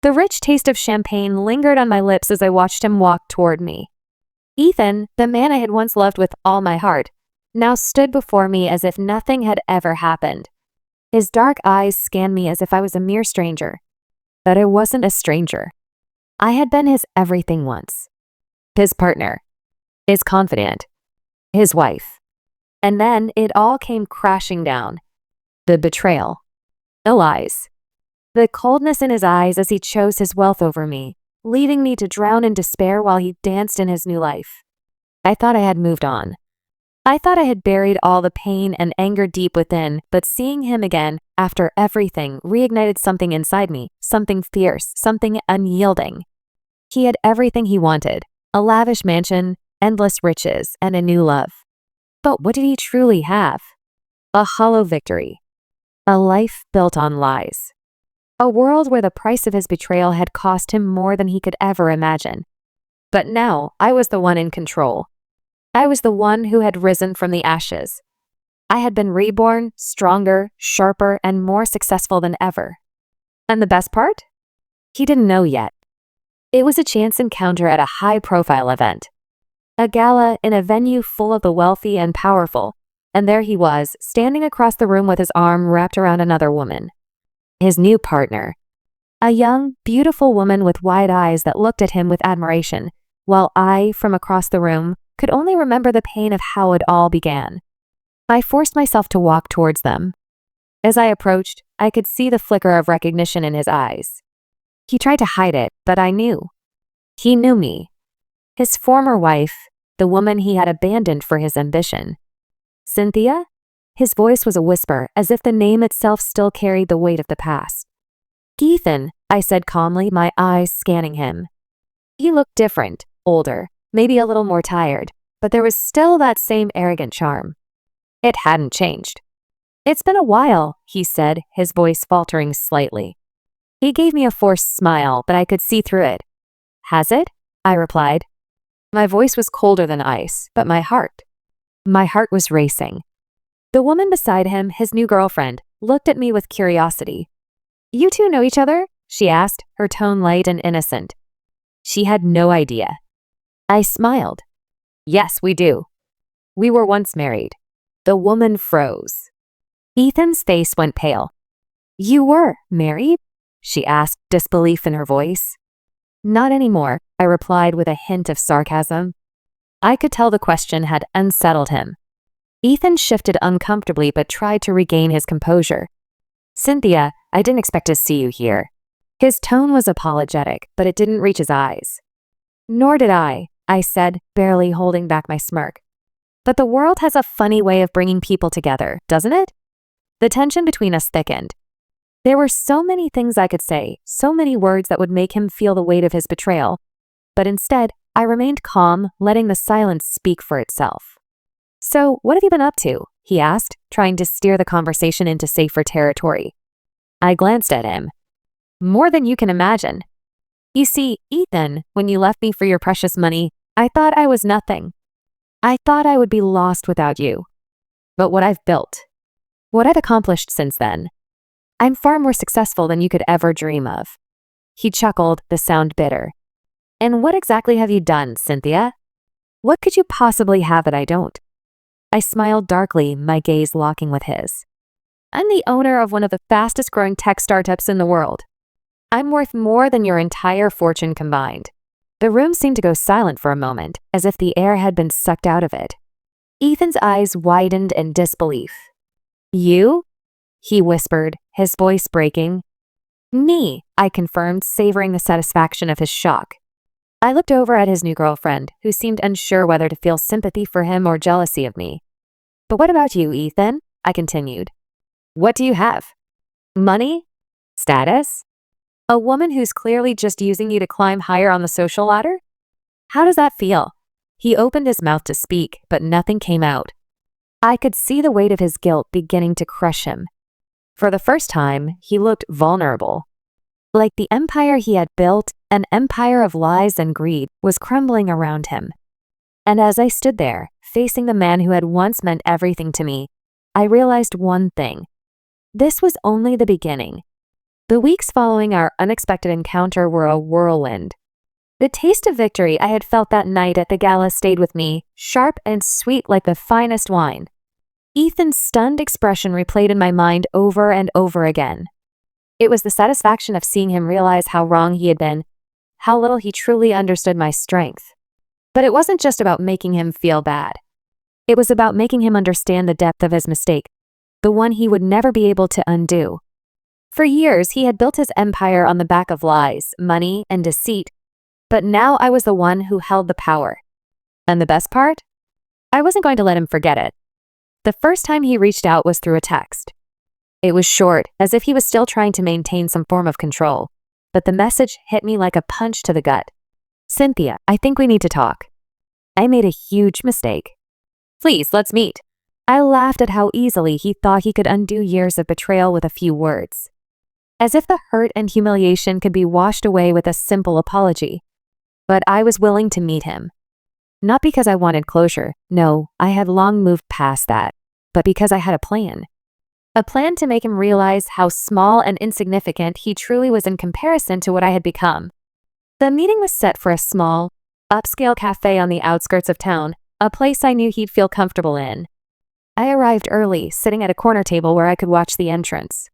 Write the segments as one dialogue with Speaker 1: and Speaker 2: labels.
Speaker 1: The rich taste of champagne lingered on my lips as I watched him walk toward me. Ethan, the man I had once loved with all my heart, now stood before me as if nothing had ever happened. His dark eyes scanned me as if I was a mere stranger. But I wasn't a stranger. I had been his everything once. His partner. His confidant. His wife. And then it all came crashing down. The betrayal. The lies. The coldness in his eyes as he chose his wealth over me, leaving me to drown in despair while he danced in his new life. I thought I had moved on. I thought I had buried all the pain and anger deep within, but seeing him again, after everything, reignited something inside me, something fierce, something unyielding. He had everything he wanted, a lavish mansion, endless riches, and a new love. But what did he truly have? A hollow victory. A life built on lies. A world where the price of his betrayal had cost him more than he could ever imagine. But now I was the one in control. I was the one who had risen from the ashes. I had been reborn, stronger, sharper, and more successful than ever. And the best part? He didn't know yet. It was a chance encounter at a high-profile event. A gala in a venue full of the wealthy and powerful, and there he was, standing across the room with his arm wrapped around another woman. His new partner. A young, beautiful woman with wide eyes that looked at him with admiration, while I, from across the room, could only remember the pain of how it all began. I forced myself to walk towards them. As I approached, I could see the flicker of recognition in his eyes. He tried to hide it, but I knew. He knew me. His former wife, the woman he had abandoned for his ambition. Cynthia? His voice was a whisper, as if the name itself still carried the weight of the past. Ethan, I said calmly, my eyes scanning him. He looked different, older, maybe a little more tired, but there was still that same arrogant charm. It hadn't changed. It's been a while, he said, his voice faltering slightly. He gave me a forced smile, but I could see through it. Has it? I replied. My voice was colder than ice, but my heart was racing. The woman beside him, his new girlfriend, looked at me with curiosity. You two know each other? She asked, her tone light and innocent. She had no idea. I smiled. Yes, we do. We were once married. The woman froze. Ethan's face went pale. You were married? She asked, disbelief in her voice. Not anymore, I replied with a hint of sarcasm. I could tell the question had unsettled him. Ethan shifted uncomfortably but tried to regain his composure. Cynthia, I didn't expect to see you here. His tone was apologetic, but it didn't reach his eyes. Nor did I said, barely holding back my smirk. But the world has a funny way of bringing people together, doesn't it? The tension between us thickened. There were so many things I could say, so many words that would make him feel the weight of his betrayal. But instead, I remained calm, letting the silence speak for itself. So, what have you been up to? He asked, trying to steer the conversation into safer territory. I glanced at him. More than you can imagine. You see, Ethan, when you left me for your precious money, I thought I was nothing. I thought I would be lost without you. But what I've built, what I've accomplished since then, I'm far more successful than you could ever dream of. He chuckled, the sound bitter. And what exactly have you done, Cynthia? What could you possibly have that I don't? I smiled darkly, my gaze locking with his. I'm the owner of one of the fastest growing tech startups in the world. I'm worth more than your entire fortune combined. The room seemed to go silent for a moment, as if the air had been sucked out of it. Ethan's eyes widened in disbelief. You? He whispered, his voice breaking. Me, I confirmed, savoring the satisfaction of his shock. I looked over at his new girlfriend, who seemed unsure whether to feel sympathy for him or jealousy of me. But what about you, Ethan? I continued. What do you have? Money? Status? A woman who's clearly just using you to climb higher on the social ladder? How does that feel? He opened his mouth to speak, but nothing came out. I could see the weight of his guilt beginning to crush him. For the first time, he looked vulnerable. Like the empire he had built, an empire of lies and greed, was crumbling around him. And as I stood there, facing the man who had once meant everything to me, I realized one thing. This was only the beginning. The weeks following our unexpected encounter were a whirlwind. The taste of victory I had felt that night at the gala stayed with me, sharp and sweet like the finest wine. Ethan's stunned expression replayed in my mind over and over again. It was the satisfaction of seeing him realize how wrong he had been, how little he truly understood my strength. But it wasn't just about making him feel bad. It was about making him understand the depth of his mistake, the one he would never be able to undo. For years, he had built his empire on the back of lies, money, and deceit, but now I was the one who held the power. And the best part? I wasn't going to let him forget it. The first time he reached out was through a text. It was short, as if he was still trying to maintain some form of control, but the message hit me like a punch to the gut. "Cynthia, I think we need to talk. I made a huge mistake. Please, let's meet." I laughed at how easily he thought he could undo years of betrayal with a few words. As if the hurt and humiliation could be washed away with a simple apology. But I was willing to meet him. Not because I wanted closure, no, I had long moved past that, but because I had a plan. A plan to make him realize how small and insignificant he truly was in comparison to what I had become. The meeting was set for a small, upscale cafe on the outskirts of town, a place I knew he'd feel comfortable in. I arrived early, sitting at a corner table where I could watch the entrance.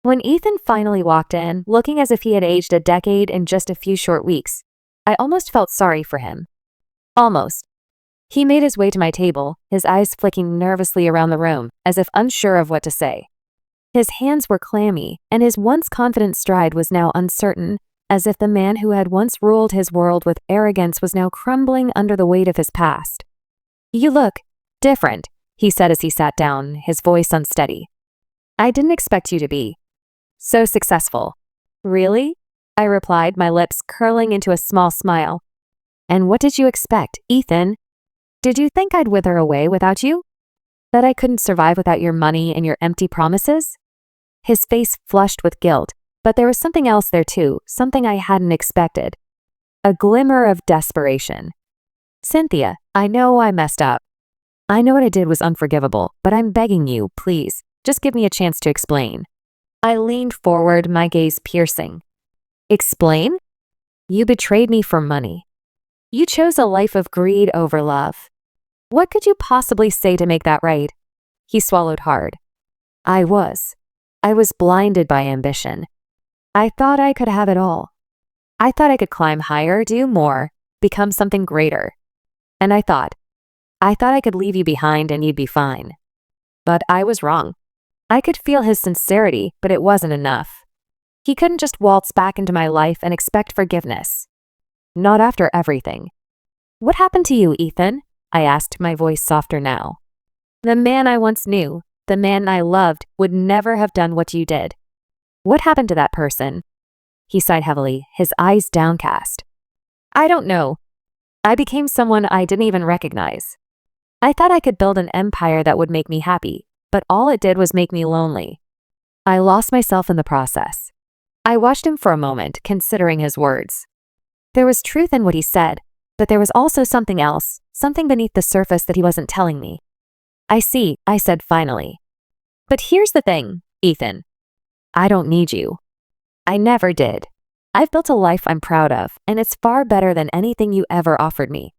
Speaker 1: When Ethan finally walked in, looking as if he had aged a decade in just a few short weeks, I almost felt sorry for him. Almost. He made his way to my table, his eyes flicking nervously around the room, as if unsure of what to say. His hands were clammy, and his once confident stride was now uncertain, as if the man who had once ruled his world with arrogance was now crumbling under the weight of his past. "You look different," he said as he sat down, his voice unsteady. "I didn't expect you to be so successful." "Really?" I replied, my lips curling into a small smile. "And what did you expect, Ethan? Did you think I'd wither away without you? That I couldn't survive without your money and your empty promises?" His face flushed with guilt, but there was something else there too, something I hadn't expected. A glimmer of desperation. "Cynthia, I know I messed up. I know what I did was unforgivable, but I'm begging you, please, just give me a chance to explain." I leaned forward, my gaze piercing. "Explain? You betrayed me for money. You chose a life of greed over love. What could you possibly say to make that right?" He swallowed hard. I was blinded by ambition. I thought I could have it all. I thought I could climb higher, do more, become something greater. And I thought I could leave you behind and you'd be fine. But I was wrong. I could feel his sincerity, but it wasn't enough. He couldn't just waltz back into my life and expect forgiveness. Not after everything. "What happened to you, Ethan?" I asked, my voice softer now. "The man I once knew, the man I loved, would never have done what you did. What happened to that person?" He sighed heavily, his eyes downcast. "I don't know. I became someone I didn't even recognize. I thought I could build an empire that would make me happy, but all it did was make me lonely. I lost myself in the process." I watched him for a moment, considering his words. There was truth in what he said, but there was also something else, something beneath the surface that he wasn't telling me. "I see," I said finally. "But here's the thing, Ethan. I don't need you. I never did. I've built a life I'm proud of, and it's far better than anything you ever offered me.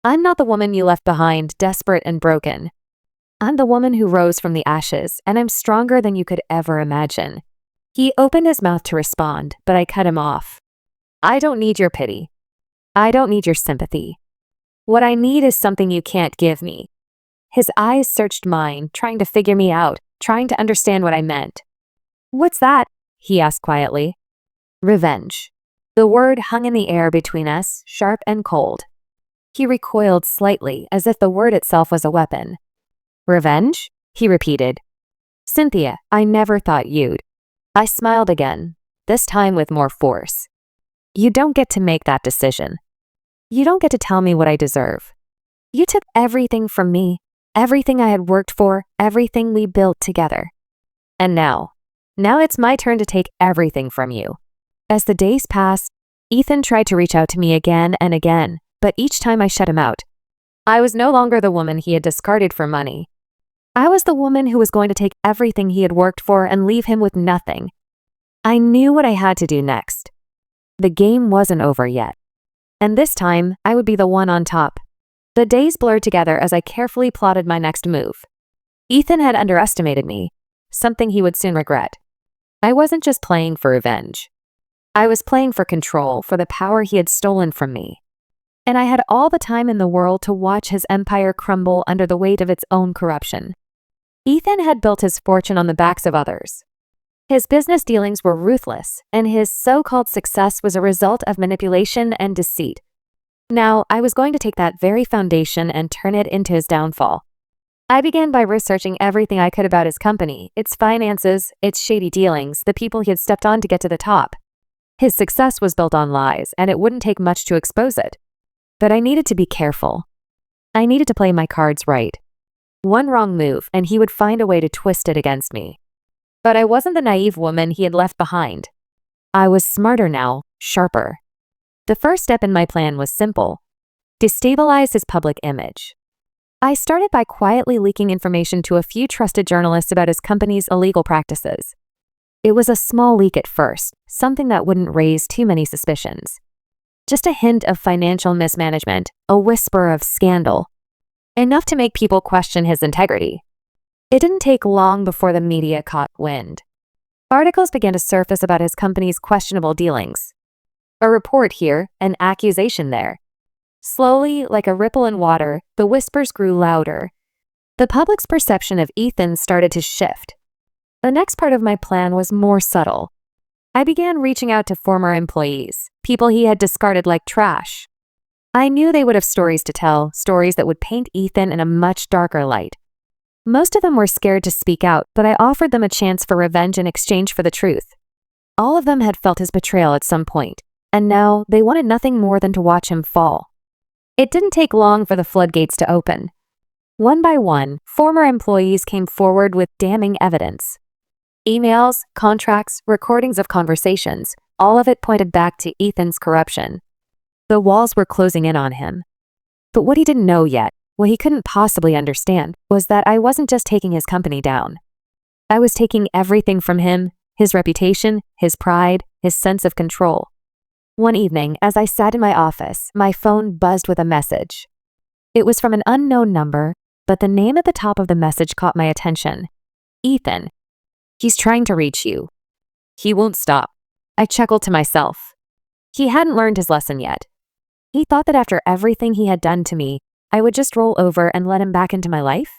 Speaker 1: I'm not the woman you left behind, desperate and broken. I'm the woman who rose from the ashes, and I'm stronger than you could ever imagine." He opened his mouth to respond, but I cut him off. "I don't need your pity. I don't need your sympathy. What I need is something you can't give me." His eyes searched mine, trying to figure me out, trying to understand what I meant. "What's that?" he asked quietly. "Revenge." The word hung in the air between us, sharp and cold. He recoiled slightly, as if the word itself was a weapon. "Revenge?" he repeated. "Cynthia, I never thought you'd." I smiled again, this time with more force. "You don't get to make that decision. You don't get to tell me what I deserve. You took everything from me, everything I had worked for, everything we built together. And now it's my turn to take everything from you." As the days passed, Ethan tried to reach out to me again and again, but each time I shut him out. I was no longer the woman he had discarded for money. I was the woman who was going to take everything he had worked for and leave him with nothing. I knew what I had to do next. The game wasn't over yet. And this time, I would be the one on top. The days blurred together as I carefully plotted my next move. Ethan had underestimated me, something he would soon regret. I wasn't just playing for revenge. I was playing for control, for the power he had stolen from me. And I had all the time in the world to watch his empire crumble under the weight of its own corruption. Ethan had built his fortune on the backs of others. His business dealings were ruthless, and his so-called success was a result of manipulation and deceit. Now, I was going to take that very foundation and turn it into his downfall. I began by researching everything I could about his company, its finances, its shady dealings, the people he had stepped on to get to the top. His success was built on lies, and it wouldn't take much to expose it. But I needed to be careful. I needed to play my cards right. One wrong move, and he would find a way to twist it against me. But I wasn't the naive woman he had left behind. I was smarter now, sharper. The first step in my plan was simple: destabilize his public image. I started by quietly leaking information to a few trusted journalists about his company's illegal practices. It was a small leak at first, something that wouldn't raise too many suspicions. Just a hint of financial mismanagement, a whisper of scandal. Enough to make people question his integrity. It didn't take long before the media caught wind. Articles began to surface about his company's questionable dealings. A report here, an accusation there. Slowly, like a ripple in water, the whispers grew louder. The public's perception of Ethan started to shift. The next part of my plan was more subtle. I began reaching out to former employees, people he had discarded like trash. I knew they would have stories to tell, stories that would paint Ethan in a much darker light. Most of them were scared to speak out, but I offered them a chance for revenge in exchange for the truth. All of them had felt his betrayal at some point, and now they wanted nothing more than to watch him fall. It didn't take long for the floodgates to open. One by one, former employees came forward with damning evidence. Emails, contracts, recordings of conversations, all of it pointed back to Ethan's corruption. The walls were closing in on him. But what he didn't know yet, what he couldn't possibly understand, was that I wasn't just taking his company down. I was taking everything from him: his reputation, his pride, his sense of control. One evening, as I sat in my office, my phone buzzed with a message. It was from an unknown number, but the name at the top of the message caught my attention. Ethan. He's trying to reach you. He won't stop. I chuckled to myself. He hadn't learned his lesson yet. He thought that after everything he had done to me, I would just roll over and let him back into my life?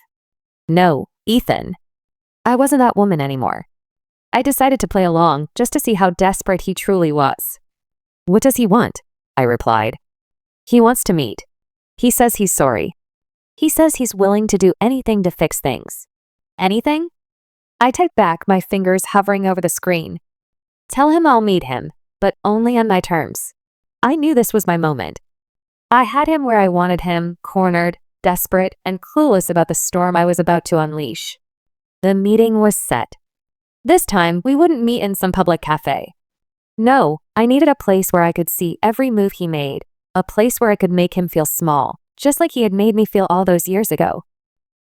Speaker 1: No, Ethan. I wasn't that woman anymore. I decided to play along just to see how desperate he truly was. What does he want? I replied. He wants to meet. He says he's sorry. He says he's willing to do anything to fix things. Anything? I typed back, my fingers hovering over the screen. Tell him I'll meet him, but only on my terms. I knew this was my moment. I had him where I wanted him, cornered, desperate, and clueless about the storm I was about to unleash. The meeting was set. This time, we wouldn't meet in some public cafe. No, I needed a place where I could see every move he made, a place where I could make him feel small, just like he had made me feel all those years ago.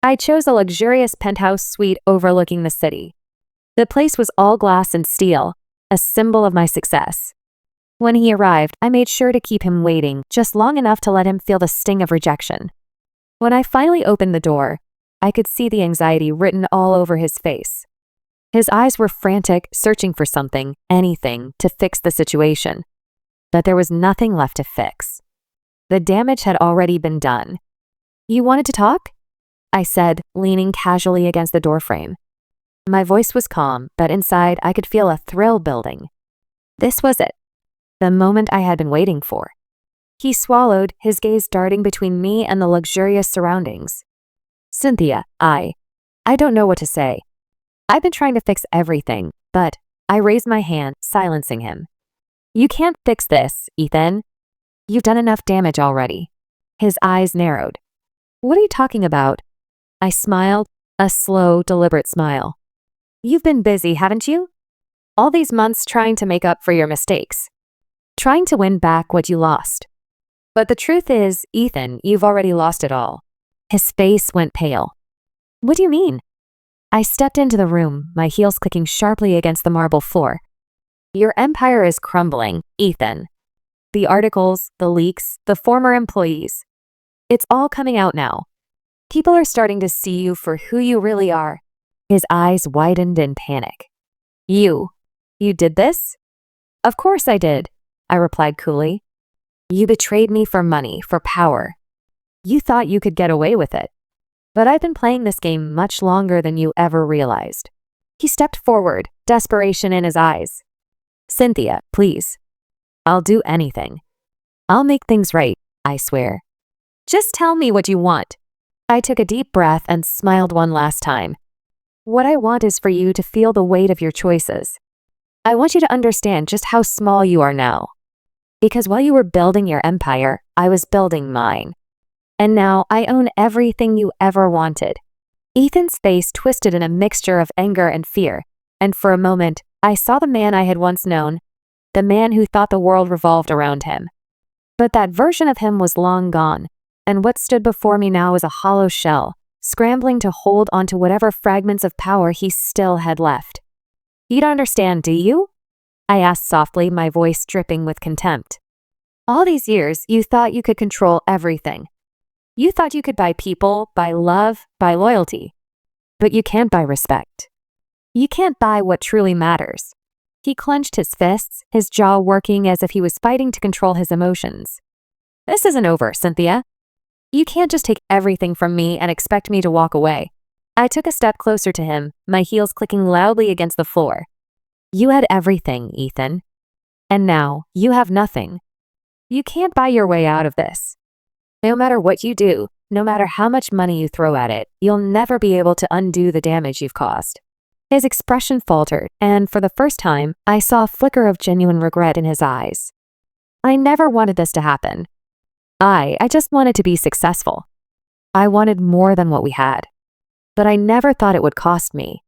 Speaker 1: I chose a luxurious penthouse suite overlooking the city. The place was all glass and steel, a symbol of my success. When he arrived, I made sure to keep him waiting just long enough to let him feel the sting of rejection. When I finally opened the door, I could see the anxiety written all over his face. His eyes were frantic, searching for something, anything, to fix the situation. But there was nothing left to fix. The damage had already been done. You wanted to talk? I said, leaning casually against the doorframe. My voice was calm, but inside I could feel a thrill building. This was it. The moment I had been waiting for. He swallowed, his gaze darting between me and the luxurious surroundings. Cynthia, I don't know what to say. I've been trying to fix everything, but I raised my hand, silencing him. You can't fix this, Ethan. You've done enough damage already. His eyes narrowed. What are you talking about? I smiled, a slow, deliberate smile. You've been busy, haven't you? All these months trying to make up for your mistakes. Trying to win back what you lost. But the truth is, Ethan, you've already lost it all. His face went pale. What do you mean? I stepped into the room, my heels clicking sharply against the marble floor. Your empire is crumbling, Ethan. The articles, the leaks, the former employees. It's all coming out now. People are starting to see you for who you really are. His eyes widened in panic. You did this? Of course I did, I replied coolly. You betrayed me for money, for power. You thought you could get away with it. But I've been playing this game much longer than you ever realized. He stepped forward, desperation in his eyes. Cynthia, please. I'll do anything. I'll make things right, I swear. Just tell me what you want. I took a deep breath and smiled one last time. What I want is for you to feel the weight of your choices. I want you to understand just how small you are now. Because while you were building your empire, I was building mine. And now I own everything you ever wanted. Ethan's face twisted in a mixture of anger and fear, and for a moment, I saw the man I had once known, the man who thought the world revolved around him. But that version of him was long gone, and what stood before me now was a hollow shell, scrambling to hold onto whatever fragments of power he still had left. You don't understand, do you? I asked softly, my voice dripping with contempt. All these years, you thought you could control everything. You thought you could buy people, buy love, buy loyalty. But you can't buy respect. You can't buy what truly matters. He clenched his fists, his jaw working as if he was fighting to control his emotions. This isn't over, Cynthia. You can't just take everything from me and expect me to walk away. I took a step closer to him, my heels clicking loudly against the floor. You had everything, Ethan. And now, you have nothing. You can't buy your way out of this. No matter what you do, no matter how much money you throw at it, you'll never be able to undo the damage you've caused. His expression faltered, and for the first time, I saw a flicker of genuine regret in his eyes. I never wanted this to happen. I just wanted to be successful. I wanted more than what we had. But I never thought it would cost me.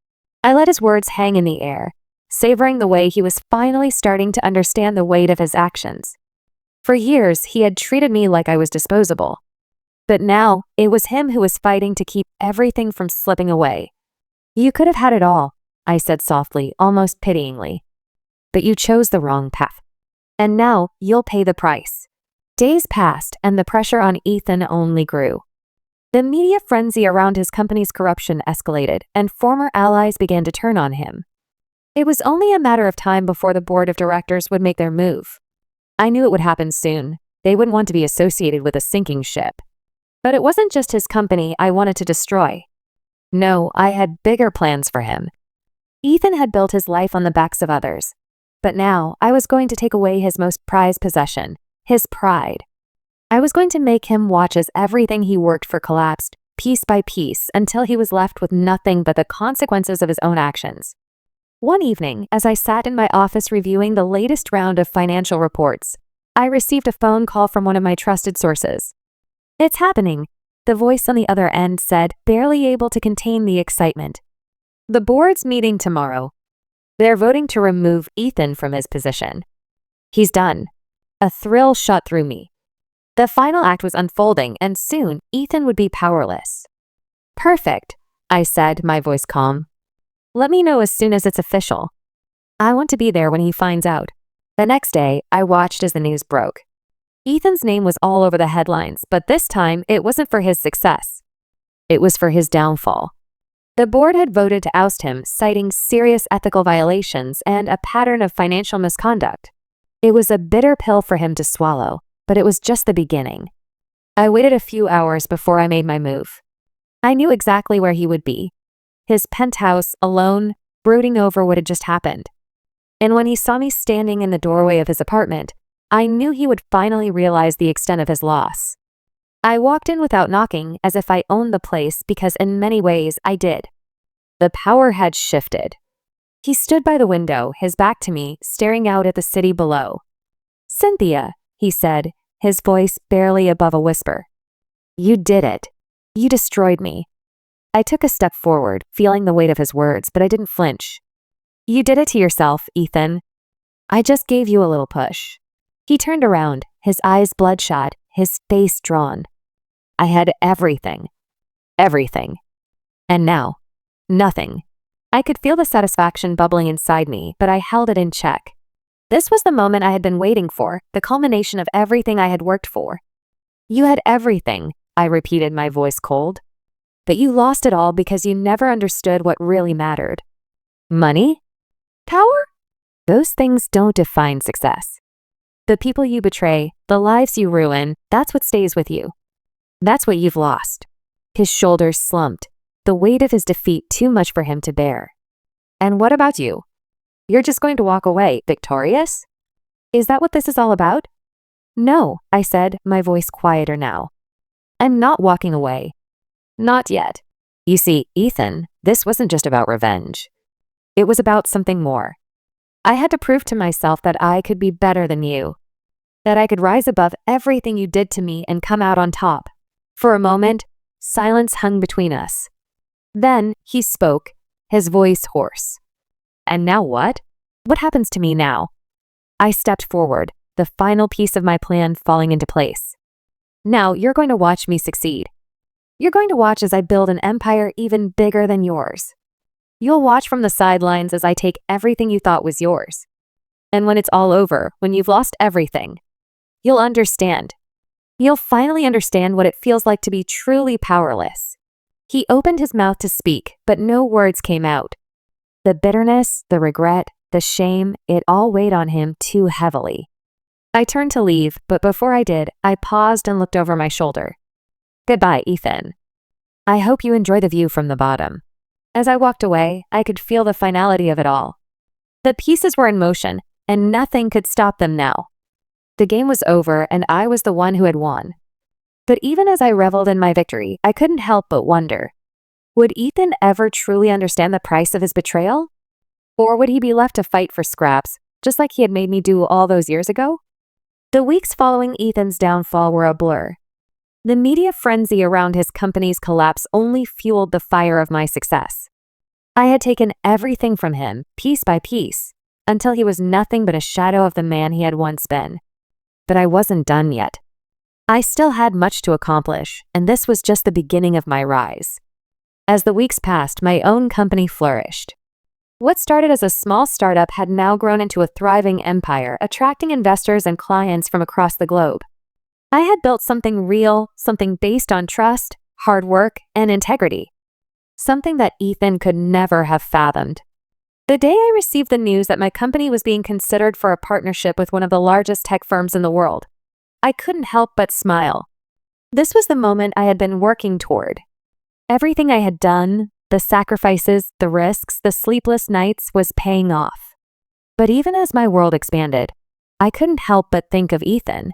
Speaker 1: I let his words hang in the air, savoring the way he was finally starting to understand the weight of his actions. For years, he had treated me like I was disposable. But now, it was him who was fighting to keep everything from slipping away. You could have had it all, I said softly, almost pityingly. But you chose the wrong path. And now, you'll pay the price. Days passed, and the pressure on Ethan only grew. The media frenzy around his company's corruption escalated, and former allies began to turn on him. It was only a matter of time before the board of directors would make their move. I knew it would happen soon. They wouldn't want to be associated with a sinking ship. But it wasn't just his company I wanted to destroy. No, I had bigger plans for him. Ethan had built his life on the backs of others. But now, I was going to take away his most prized possession, his pride. I was going to make him watch as everything he worked for collapsed, piece by piece, until he was left with nothing but the consequences of his own actions. One evening, as I sat in my office reviewing the latest round of financial reports, I received a phone call from one of my trusted sources. It's happening, the voice on the other end said, barely able to contain the excitement. The board's meeting tomorrow. They're voting to remove Ethan from his position. He's done. A thrill shot through me. The final act was unfolding, and soon Ethan would be powerless. Perfect, I said, my voice calm. Let me know as soon as it's official. I want to be there when he finds out. The next day, I watched as the news broke. Ethan's name was all over the headlines, but this time it wasn't for his success. It was for his downfall. The board had voted to oust him, citing serious ethical violations and a pattern of financial misconduct. It was a bitter pill for him to swallow, but it was just the beginning. I waited a few hours before I made my move. I knew exactly where he would be. His penthouse, alone, brooding over what had just happened. And when he saw me standing in the doorway of his apartment, I knew he would finally realize the extent of his loss. I walked in without knocking, as if I owned the place, because in many ways I did. The power had shifted. He stood by the window, his back to me, staring out at the city below. Cynthia, he said, his voice barely above a whisper. You did it. You destroyed me. I took a step forward, feeling the weight of his words, but I didn't flinch. You did it to yourself, Ethan. I just gave you a little push. He turned around, his eyes bloodshot, his face drawn. I had everything. Everything. And now, nothing. I could feel the satisfaction bubbling inside me, but I held it in check. This was the moment I had been waiting for, the culmination of everything I had worked for. You had everything, I repeated, my voice cold. But you lost it all because you never understood what really mattered. Money? Power? Those things don't define success. The people you betray, the lives you ruin, that's what stays with you. That's what you've lost. His shoulders slumped, the weight of his defeat too much for him to bear. And what about you? You're just going to walk away, victorious? Is that what this is all about? No, I said, my voice quieter now. I'm not walking away. Not yet. You see, Ethan, this wasn't just about revenge. It was about something more. I had to prove to myself that I could be better than you. That I could rise above everything you did to me and come out on top. For a moment, silence hung between us. Then he spoke, his voice hoarse. And now what? What happens to me now? I stepped forward, the final piece of my plan falling into place. Now you're going to watch me succeed. You're going to watch as I build an empire even bigger than yours. You'll watch from the sidelines as I take everything you thought was yours. And when it's all over, when you've lost everything, you'll understand. You'll finally understand what it feels like to be truly powerless. He opened his mouth to speak, but no words came out. The bitterness, the regret, the shame, it all weighed on him too heavily. I turned to leave, but before I did, I paused and looked over my shoulder. Goodbye, Ethan. I hope you enjoy the view from the bottom. As I walked away, I could feel the finality of it all. The pieces were in motion, and nothing could stop them now. The game was over, and I was the one who had won. But even as I reveled in my victory, I couldn't help but wonder, would Ethan ever truly understand the price of his betrayal? Or would he be left to fight for scraps, just like he had made me do all those years ago? The weeks following Ethan's downfall were a blur. The media frenzy around his company's collapse only fueled the fire of my success. I had taken everything from him, piece by piece, until he was nothing but a shadow of the man he had once been. But I wasn't done yet. I still had much to accomplish, and this was just the beginning of my rise. As the weeks passed, my own company flourished. What started as a small startup had now grown into a thriving empire, attracting investors and clients from across the globe. I had built something real, something based on trust, hard work, and integrity. Something that Ethan could never have fathomed. The day I received the news that my company was being considered for a partnership with one of the largest tech firms in the world, I couldn't help but smile. This was the moment I had been working toward. Everything I had done, the sacrifices, the risks, the sleepless nights was paying off. But even as my world expanded, I couldn't help but think of Ethan.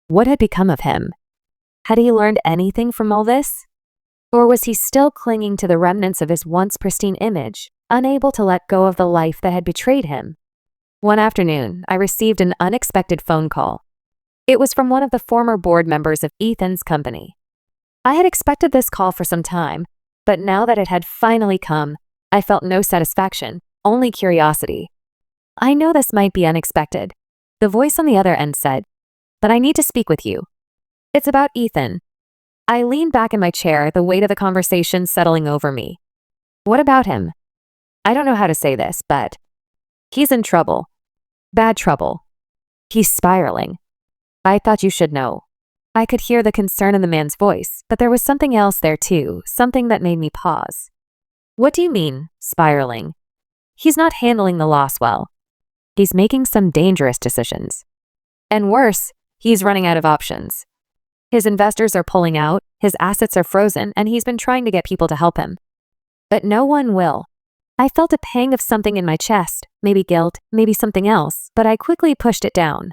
Speaker 1: What had become of him? Had he learned anything from all this? Or was he still clinging to the remnants of his once pristine image, unable to let go of the life that had betrayed him? One afternoon, I received an unexpected phone call. It was from one of the former board members of Ethan's company. I had expected this call for some time, but now that it had finally come, I felt no satisfaction, only curiosity. I know this might be unexpected. The voice on the other end said, but I need to speak with you. It's about Ethan. I leaned back in my chair, the weight of the conversation settling over me. What about him? I don't know how to say this, but he's in trouble. Bad trouble. He's spiraling. I thought you should know. I could hear the concern in the man's voice, but there was something else there too, something that made me pause. What do you mean, spiraling? He's not handling the loss well. He's making some dangerous decisions. And worse, he's running out of options. His investors are pulling out, his assets are frozen, and he's been trying to get people to help him. But no one will. I felt a pang of something in my chest, maybe guilt, maybe something else, but I quickly pushed it down.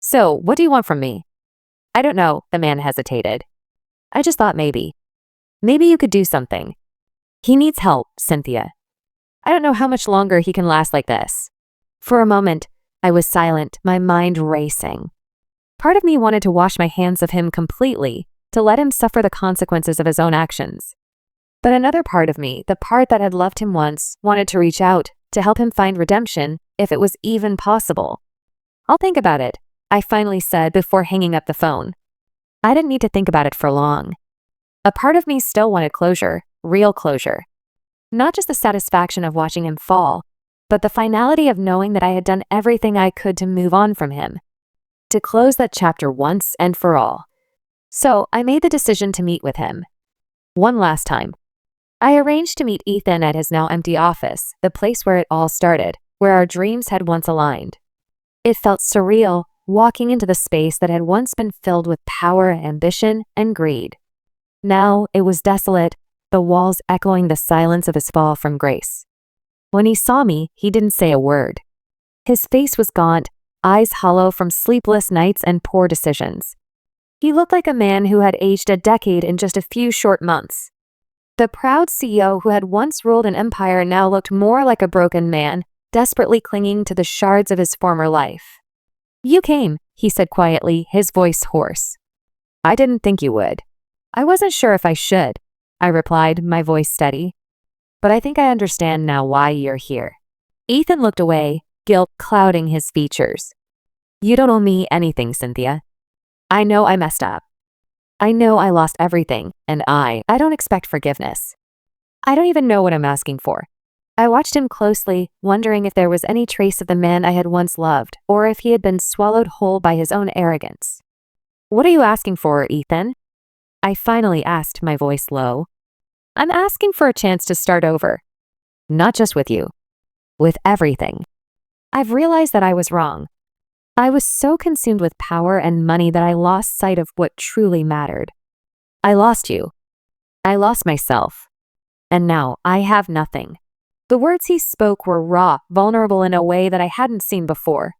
Speaker 1: So, what do you want from me? I don't know, the man hesitated. I just thought maybe you could do something. He needs help, Cynthia. I don't know how much longer he can last like this. For a moment, I was silent, my mind racing. Part of me wanted to wash my hands of him completely, to let him suffer the consequences of his own actions. But another part of me, the part that had loved him once, wanted to reach out, to help him find redemption, if it was even possible. I'll think about it, I finally said before hanging up the phone. I didn't need to think about it for long. A part of me still wanted closure, real closure. Not just the satisfaction of watching him fall, but the finality of knowing that I had done everything I could to move on from him, to close that chapter once and for all. So I made the decision to meet with him. One last time. I arranged to meet Ethan at his now empty office, the place where it all started, where our dreams had once aligned. It felt surreal, walking into the space that had once been filled with power, ambition, and greed. Now it was desolate, the walls echoing the silence of his fall from grace. When he saw me, he didn't say a word. His face was gaunt, eyes hollow from sleepless nights and poor decisions. He looked like a man who had aged a decade in just a few short months. The proud CEO who had once ruled an empire now looked more like a broken man, desperately clinging to the shards of his former life. "You came," he said quietly, his voice hoarse. "I didn't think you would." "I wasn't sure if I should," I replied, my voice steady. "But I think I understand now why you're here." Ethan looked away, guilt clouding his features. "You don't owe me anything, Cynthia. I know I messed up. I know I lost everything, and I don't expect forgiveness. I don't even know what I'm asking for." I watched him closely, wondering if there was any trace of the man I had once loved, or if he had been swallowed whole by his own arrogance. "What are you asking for, Ethan?" I finally asked, my voice low. "I'm asking for a chance to start over. Not just with you. With everything. I've realized that I was wrong. I was so consumed with power and money that I lost sight of what truly mattered. I lost you. I lost myself. And now I have nothing." The words he spoke were raw, vulnerable in a way that I hadn't seen before.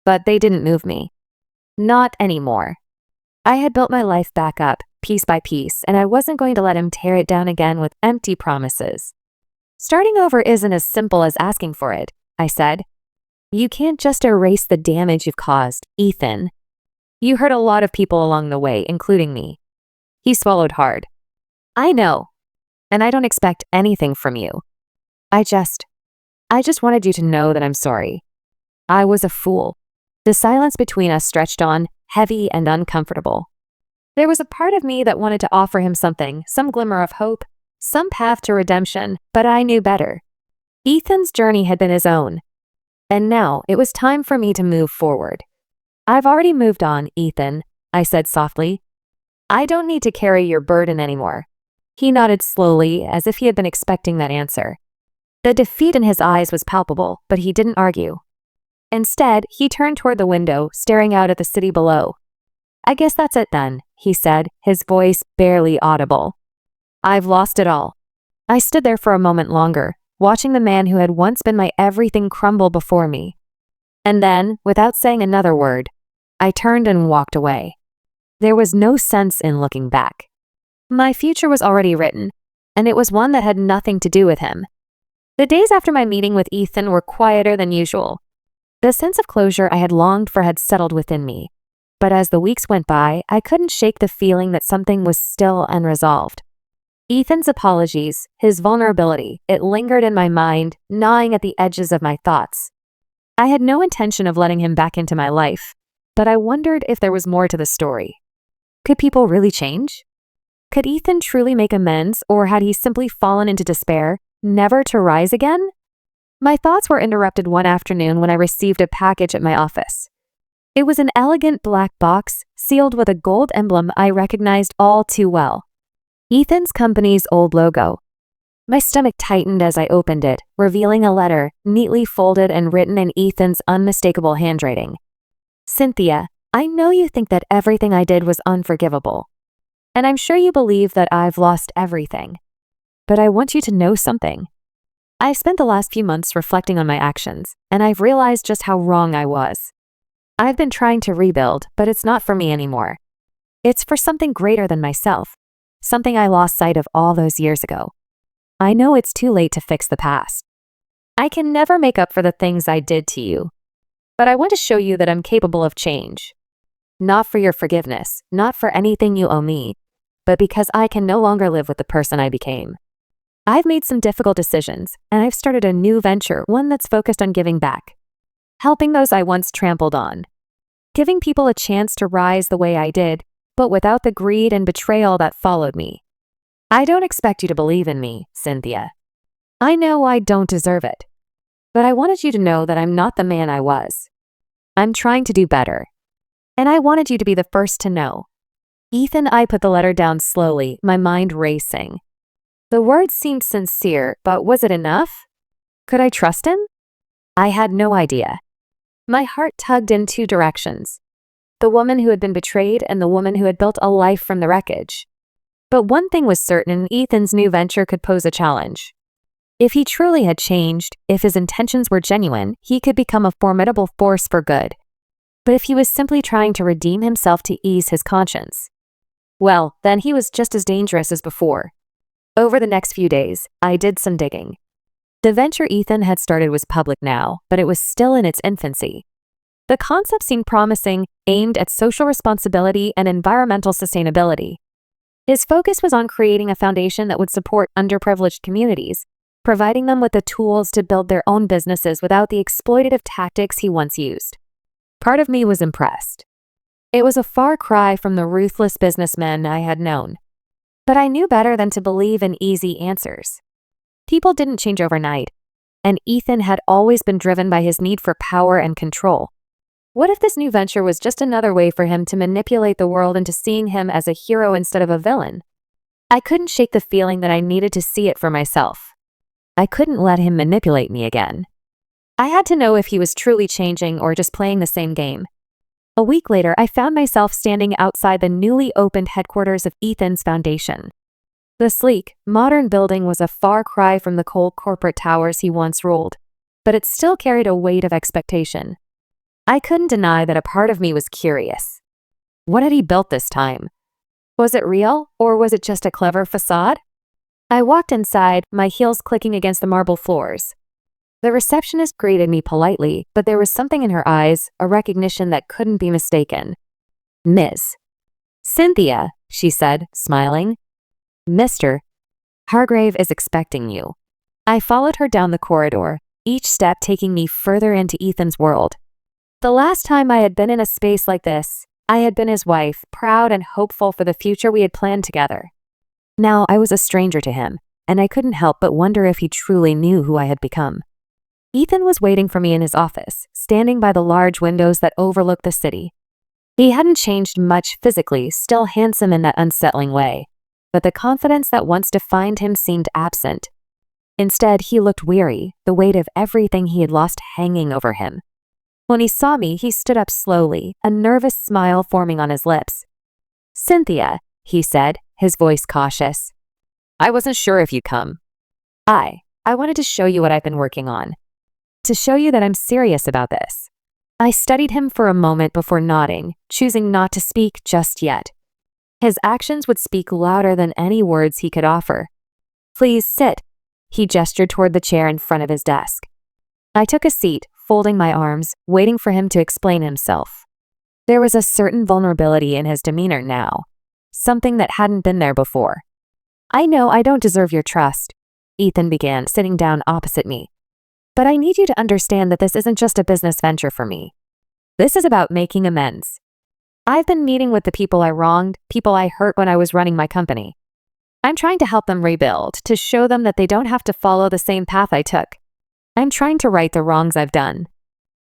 Speaker 1: But they didn't move me. Not anymore. I had built my life back up, piece by piece, and I wasn't going to let him tear it down again with empty promises. "Starting over isn't as simple as asking for it," I said. "You can't just erase the damage you've caused, Ethan. You hurt a lot of people along the way, including me." He swallowed hard. "I know, and I don't expect anything from you. I just wanted you to know that I'm sorry. I was a fool." The silence between us stretched on, heavy and uncomfortable. There was a part of me that wanted to offer him something, some glimmer of hope, some path to redemption, but I knew better. Ethan's journey had been his own, and now it was time for me to move forward. "I've already moved on, Ethan," I said softly. "I don't need to carry your burden anymore." He nodded slowly, as if he had been expecting that answer. The defeat in his eyes was palpable, but he didn't argue. Instead, he turned toward the window, staring out at the city below. "I guess that's it then," he said, his voice barely audible. "I've lost it all." I stood there for a moment longer, watching the man who had once been my everything crumble before me. And then, without saying another word, I turned and walked away. There was no sense in looking back. My future was already written, and it was one that had nothing to do with him. The days after my meeting with Ethan were quieter than usual. The sense of closure I had longed for had settled within me. But as the weeks went by, I couldn't shake the feeling that something was still unresolved. Ethan's apologies, his vulnerability, it lingered in my mind, gnawing at the edges of my thoughts. I had no intention of letting him back into my life, but I wondered if there was more to the story. Could people really change? Could Ethan truly make amends, or had he simply fallen into despair, never to rise again? My thoughts were interrupted one afternoon when I received a package at my office. It was an elegant black box, sealed with a gold emblem I recognized all too well. Ethan's company's old logo. My stomach tightened as I opened it, revealing a letter, neatly folded and written in Ethan's unmistakable handwriting. "Cynthia, I know you think that everything I did was unforgivable. And I'm sure you believe that I've lost everything. But I want you to know something. I've spent the last few months reflecting on my actions, and I've realized just how wrong I was. I've been trying to rebuild, but it's not for me anymore. It's for something greater than myself, something I lost sight of all those years ago. I know it's too late to fix the past. I can never make up for the things I did to you. But I want to show you that I'm capable of change. Not for your forgiveness, not for anything you owe me, but because I can no longer live with the person I became. I've made some difficult decisions, and I've started a new venture, one that's focused on giving back. Helping those I once trampled on. Giving people a chance to rise the way I did, but without the greed and betrayal that followed me. I don't expect you to believe in me, Cynthia. I know I don't deserve it. But I wanted you to know that I'm not the man I was. I'm trying to do better. And I wanted you to be the first to know. Ethan, I put the letter down slowly, my mind racing. The words seemed sincere, but was it enough? Could I trust him? I had no idea. My heart tugged in two directions. The woman who had been betrayed and the woman who had built a life from the wreckage. But one thing was certain, Ethan's new venture could pose a challenge. If he truly had changed, if his intentions were genuine, he could become a formidable force for good. But if he was simply trying to redeem himself to ease his conscience, well, then he was just as dangerous as before. Over the next few days, I did some digging. The venture Ethan had started was public now, but it was still in its infancy. The concept seemed promising, aimed at social responsibility and environmental sustainability. His focus was on creating a foundation that would support underprivileged communities, providing them with the tools to build their own businesses without the exploitative tactics he once used. Part of me was impressed. It was a far cry from the ruthless businessmen I had known. But I knew better than to believe in easy answers. People didn't change overnight, and Ethan had always been driven by his need for power and control. What if this new venture was just another way for him to manipulate the world into seeing him as a hero instead of a villain? I couldn't shake the feeling that I needed to see it for myself. I couldn't let him manipulate me again. I had to know if he was truly changing or just playing the same game. A week later, I found myself standing outside the newly opened headquarters of Ethan's foundation. The sleek, modern building was a far cry from the cold corporate towers he once ruled, but it still carried a weight of expectation. I couldn't deny that a part of me was curious. What had he built this time? Was it real, or was it just a clever facade? I walked inside, my heels clicking against the marble floors. The receptionist greeted me politely, but there was something in her eyes, a recognition that couldn't be mistaken. Ms. Cynthia, she said, smiling. Mr. Hargrave is expecting you. I followed her down the corridor, each step taking me further into Ethan's world. The last time I had been in a space like this, I had been his wife, proud and hopeful for the future we had planned together. Now I was a stranger to him, and I couldn't help but wonder if he truly knew who I had become. Ethan was waiting for me in his office, standing by the large windows that overlooked the city. He hadn't changed much physically, still handsome in that unsettling way, but the confidence that once defined him seemed absent. Instead, he looked weary, the weight of everything he had lost hanging over him. When he saw me, he stood up slowly, a nervous smile forming on his lips. Cynthia, he said, his voice cautious. I wasn't sure if you'd come. I wanted to show you what I've been working on. To show you that I'm serious about this. I studied him for a moment before nodding, choosing not to speak just yet. His actions would speak louder than any words he could offer. Please sit. He gestured toward the chair in front of his desk. I took a seat, folding my arms, waiting for him to explain himself. There was a certain vulnerability in his demeanor now, something that hadn't been there before. I know I don't deserve your trust, Ethan began, sitting down opposite me. But I need you to understand that this isn't just a business venture for me. This is about making amends. I've been meeting with the people I wronged, people I hurt when I was running my company. I'm trying to help them rebuild, to show them that they don't have to follow the same path I took. I'm trying to right the wrongs I've done.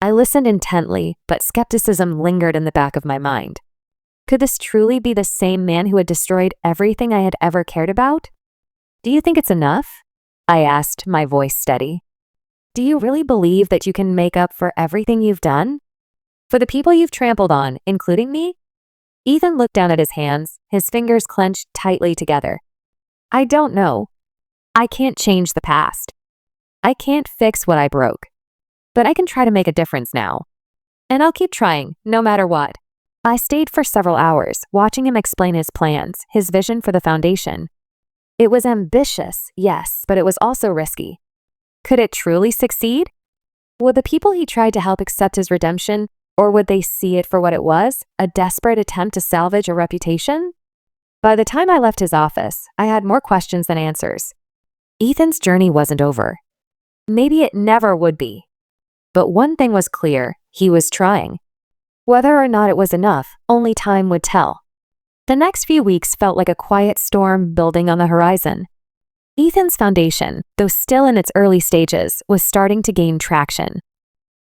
Speaker 1: I listened intently, but skepticism lingered in the back of my mind. Could this truly be the same man who had destroyed everything I had ever cared about? Do you think it's enough? I asked, my voice steady. Do you really believe that you can make up for everything you've done? For the people you've trampled on, including me? Ethan looked down at his hands, his fingers clenched tightly together. I don't know. I can't change the past. I can't fix what I broke. But I can try to make a difference now. And I'll keep trying, no matter what. I stayed for several hours, watching him explain his plans, his vision for the foundation. It was ambitious, yes, but it was also risky. Could it truly succeed? Would the people he tried to help accept his redemption, or would they see it for what it was, a desperate attempt to salvage a reputation? By the time I left his office, I had more questions than answers. Ethan's journey wasn't over. Maybe it never would be. But one thing was clear, he was trying. Whether or not it was enough, only time would tell. The next few weeks felt like a quiet storm building on the horizon. Ethan's foundation, though still in its early stages, was starting to gain traction.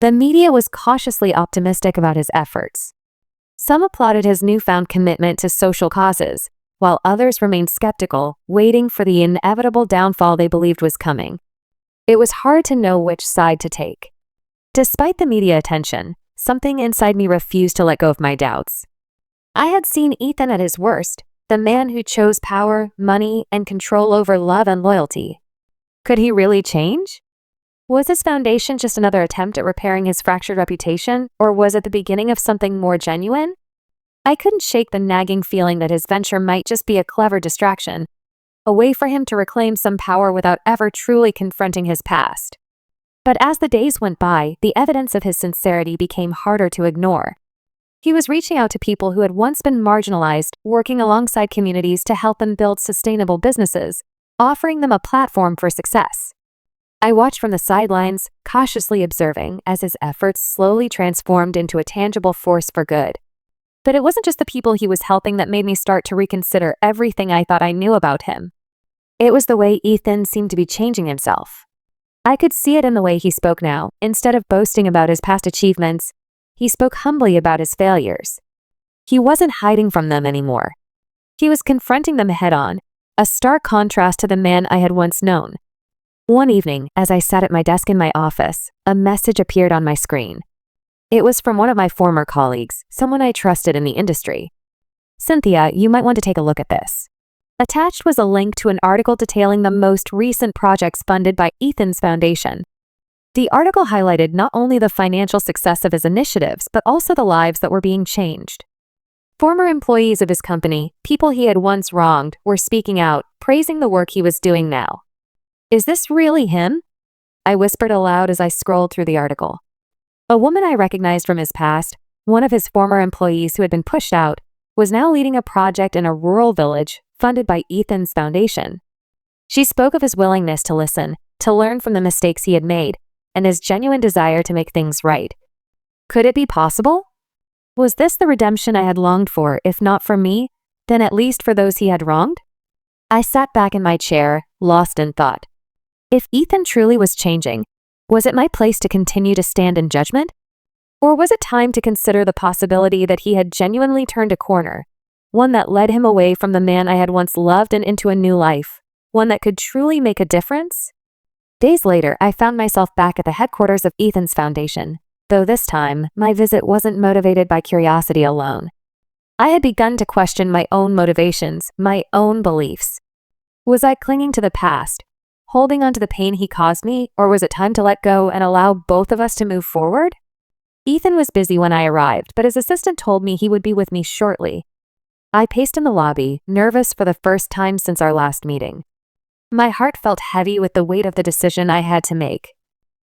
Speaker 1: The media was cautiously optimistic about his efforts. Some applauded his newfound commitment to social causes, while others remained skeptical, waiting for the inevitable downfall they believed was coming. It was hard to know which side to take. Despite the media attention, something inside me refused to let go of my doubts. I had seen Ethan at his worst, the man who chose power, money, and control over love and loyalty. Could he really change? Was his foundation just another attempt at repairing his fractured reputation, or was it the beginning of something more genuine? I couldn't shake the nagging feeling that his venture might just be a clever distraction, a way for him to reclaim some power without ever truly confronting his past. But as the days went by, the evidence of his sincerity became harder to ignore. He was reaching out to people who had once been marginalized, working alongside communities to help them build sustainable businesses, offering them a platform for success. I watched from the sidelines, cautiously observing as his efforts slowly transformed into a tangible force for good. But it wasn't just the people he was helping that made me start to reconsider everything I thought I knew about him. It was the way Ethan seemed to be changing himself. I could see it in the way he spoke now. Instead of boasting about his past achievements, he spoke humbly about his failures. He wasn't hiding from them anymore. He was confronting them head-on, a stark contrast to the man I had once known. One evening, as I sat at my desk in my office, a message appeared on my screen. It was from one of my former colleagues, someone I trusted in the industry. "Cynthia, you might want to take a look at this." Attached was a link to an article detailing the most recent projects funded by Ethan's foundation. The article highlighted not only the financial success of his initiatives, but also the lives that were being changed. Former employees of his company, people he had once wronged, were speaking out, praising the work he was doing now. "Is this really him?" I whispered aloud as I scrolled through the article. A woman I recognized from his past, one of his former employees who had been pushed out, was now leading a project in a rural village funded by Ethan's foundation. She spoke of his willingness to listen, to learn from the mistakes he had made, and his genuine desire to make things right. Could it be possible? Was this the redemption I had longed for, if not for me, then at least for those he had wronged? I sat back in my chair, lost in thought. If Ethan truly was changing, was it my place to continue to stand in judgment? Or was it time to consider the possibility that he had genuinely turned a corner, one that led him away from the man I had once loved and into a new life, one that could truly make a difference? Days later, I found myself back at the headquarters of Ethan's foundation, though this time, my visit wasn't motivated by curiosity alone. I had begun to question my own motivations, my own beliefs. Was I clinging to the past, holding on to the pain he caused me, or was it time to let go and allow both of us to move forward? Ethan was busy when I arrived, but his assistant told me he would be with me shortly. I paced in the lobby, nervous for the first time since our last meeting. My heart felt heavy with the weight of the decision I had to make.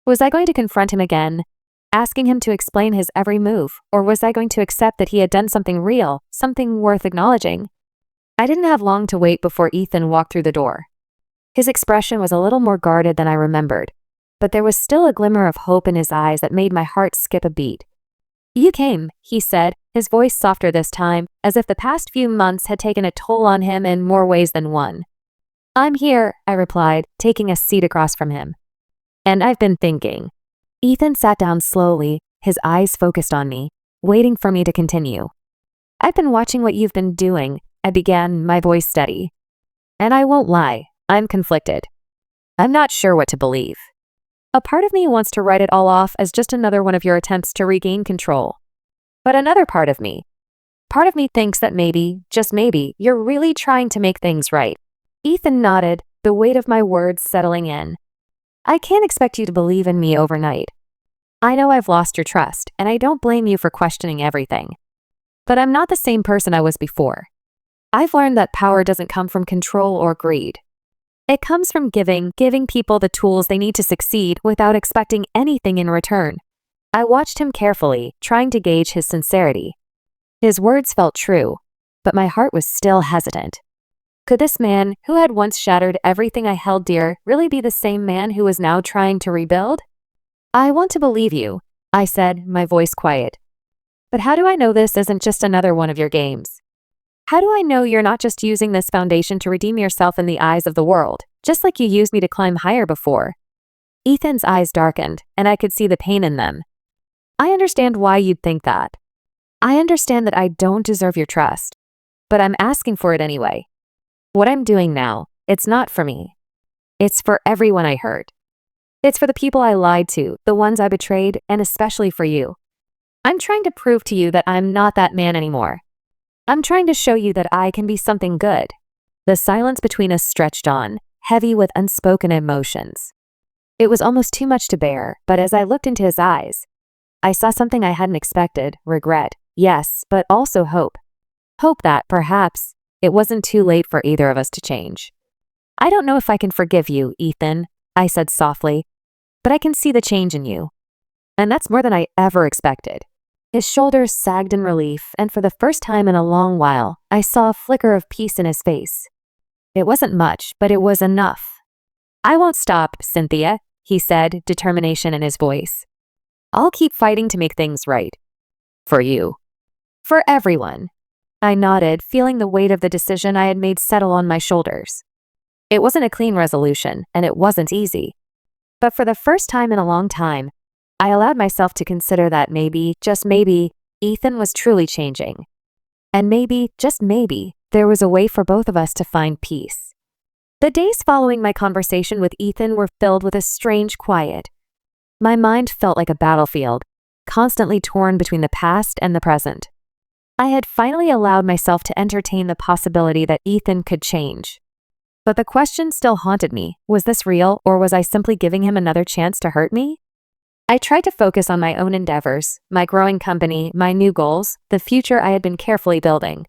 Speaker 1: Was I going to confront him again, asking him to explain his every move, or was I going to accept that he had done something real, something worth acknowledging? I didn't have long to wait before Ethan walked through the door. His expression was a little more guarded than I remembered, but there was still a glimmer of hope in his eyes that made my heart skip a beat. "You came," he said, his voice softer this time, as if the past few months had taken a toll on him in more ways than one. "I'm here," I replied, taking a seat across from him. "And I've been thinking." Ethan sat down slowly, his eyes focused on me, waiting for me to continue. "I've been watching what you've been doing," I began, my voice steady. "And I won't lie, I'm conflicted. I'm not sure what to believe. A part of me wants to write it all off as just another one of your attempts to regain control. But another part of me thinks that maybe, just maybe, you're really trying to make things right." Ethan nodded, the weight of my words settling in. "I can't expect you to believe in me overnight. I know I've lost your trust, and I don't blame you for questioning everything. But I'm not the same person I was before. I've learned that power doesn't come from control or greed. It comes from giving people the tools they need to succeed without expecting anything in return." I watched him carefully, trying to gauge his sincerity. His words felt true, but my heart was still hesitant. Could this man, who had once shattered everything I held dear, really be the same man who was now trying to rebuild? "I want to believe you," I said, my voice quiet. "But how do I know this isn't just another one of your games? How do I know you're not just using this foundation to redeem yourself in the eyes of the world, Just like you used me to climb higher before. Ethan's eyes darkened, and I could see the pain in them. I understand why you'd think that. I understand that I don't deserve your trust. But I'm asking for it anyway. What I'm doing now, it's not for me. It's for everyone I hurt. It's for the people I lied to, the ones I betrayed, and especially for you. I'm trying to prove to you that I'm not that man anymore. I'm trying to show you that I can be something good. The silence between us stretched on, heavy with unspoken emotions. It was almost too much to bear, but as I looked into his eyes, I saw something I hadn't expected, regret, yes, but also hope. Hope that, perhaps, it wasn't too late for either of us to change. I don't know if I can forgive you, Ethan, I said softly, but I can see the change in you. And that's more than I ever expected. His shoulders sagged in relief, and for the first time in a long while, I saw a flicker of peace in his face. It wasn't much, but it was enough. I won't stop, Cynthia, he said, determination in his voice. I'll keep fighting to make things right. For you. For everyone. I nodded, feeling the weight of the decision I had made settle on my shoulders. It wasn't a clean resolution, and it wasn't easy. But for the first time in a long time, I allowed myself to consider that maybe, just maybe, Ethan was truly changing. And maybe, just maybe, there was a way for both of us to find peace. The days following my conversation with Ethan were filled with a strange quiet. My mind felt like a battlefield, constantly torn between the past and the present. I had finally allowed myself to entertain the possibility that Ethan could change. But the question still haunted me. Was this real, or was I simply giving him another chance to hurt me? I tried to focus on my own endeavors, my growing company, my new goals, the future I had been carefully building.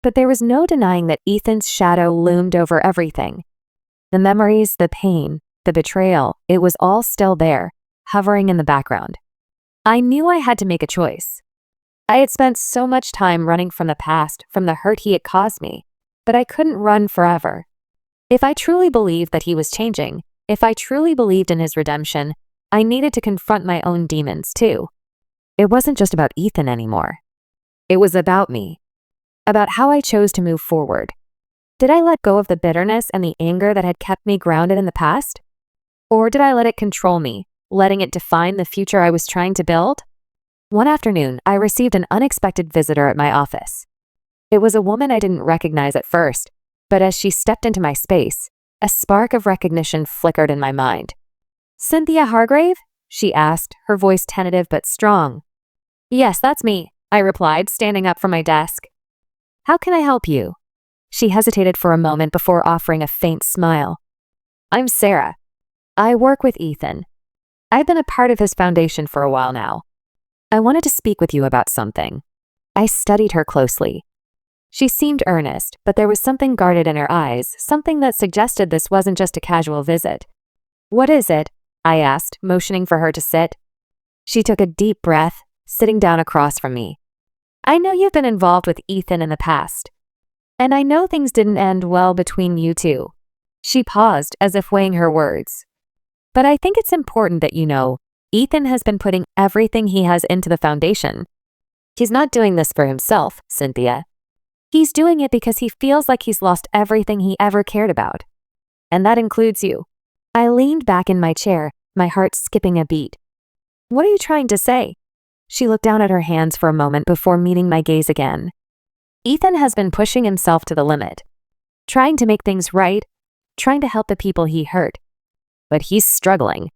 Speaker 1: But there was no denying that Ethan's shadow loomed over everything. The memories, the pain, the betrayal, it was all still there, hovering in the background. I knew I had to make a choice. I had spent so much time running from the past, from the hurt he had caused me, but I couldn't run forever. If I truly believed that he was changing, if I truly believed in his redemption, I needed to confront my own demons too. It wasn't just about Ethan anymore. It was about me. About how I chose to move forward. Did I let go of the bitterness and the anger that had kept me grounded in the past? Or did I let it control me, letting it define the future I was trying to build? One afternoon, I received an unexpected visitor at my office. It was a woman I didn't recognize at first, but as she stepped into my space, a spark of recognition flickered in my mind. Cynthia Hargrave? She asked, her voice tentative but strong. Yes, that's me, I replied, standing up from my desk. How can I help you? She hesitated for a moment before offering a faint smile. I'm Sarah. I work with Ethan. I've been a part of his foundation for a while now. I wanted to speak with you about something. I studied her closely. She seemed earnest, but there was something guarded in her eyes, something that suggested this wasn't just a casual visit. What is it? I asked, motioning for her to sit. She took a deep breath, sitting down across from me. I know you've been involved with Ethan in the past. And I know things didn't end well between you two. She paused, as if weighing her words. But I think it's important that you know, Ethan has been putting everything he has into the foundation. He's not doing this for himself, Cynthia. He's doing it because he feels like he's lost everything he ever cared about. And that includes you. I leaned back in my chair, my heart skipping a beat. What are you trying to say? She looked down at her hands for a moment before meeting my gaze again. Ethan has been pushing himself to the limit, trying to make things right, trying to help the people he hurt. But he's struggling.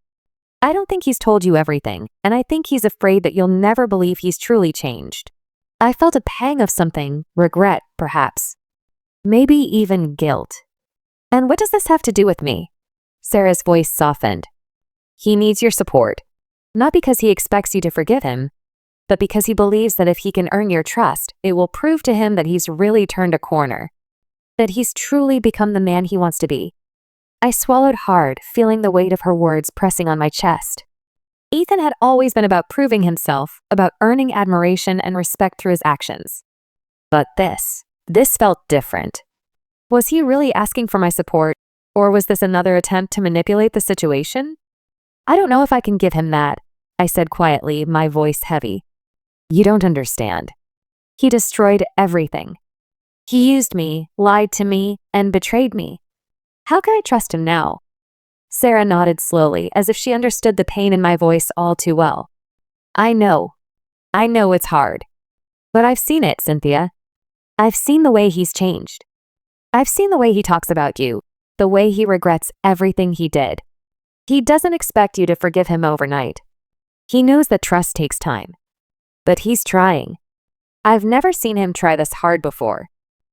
Speaker 1: I don't think he's told you everything, and I think he's afraid that you'll never believe he's truly changed. I felt a pang of something, regret, perhaps. Maybe even guilt. And what does this have to do with me? Sarah's voice softened. He needs your support. Not because he expects you to forgive him, but because he believes that if he can earn your trust, it will prove to him that he's really turned a corner. That he's truly become the man he wants to be. I swallowed hard, feeling the weight of her words pressing on my chest. Ethan had always been about proving himself, about earning admiration and respect through his actions. But this felt different. Was he really asking for my support, or was this another attempt to manipulate the situation? I don't know if I can give him that, I said quietly, my voice heavy. You don't understand. He destroyed everything. He used me, lied to me, and betrayed me. How can I trust him now? Sarah nodded slowly, as if she understood the pain in my voice all too well. I know it's hard. But I've seen it, Cynthia. I've seen the way he's changed. I've seen the way he talks about you, the way he regrets everything he did. He doesn't expect you to forgive him overnight. He knows that trust takes time. But he's trying. I've never seen him try this hard before.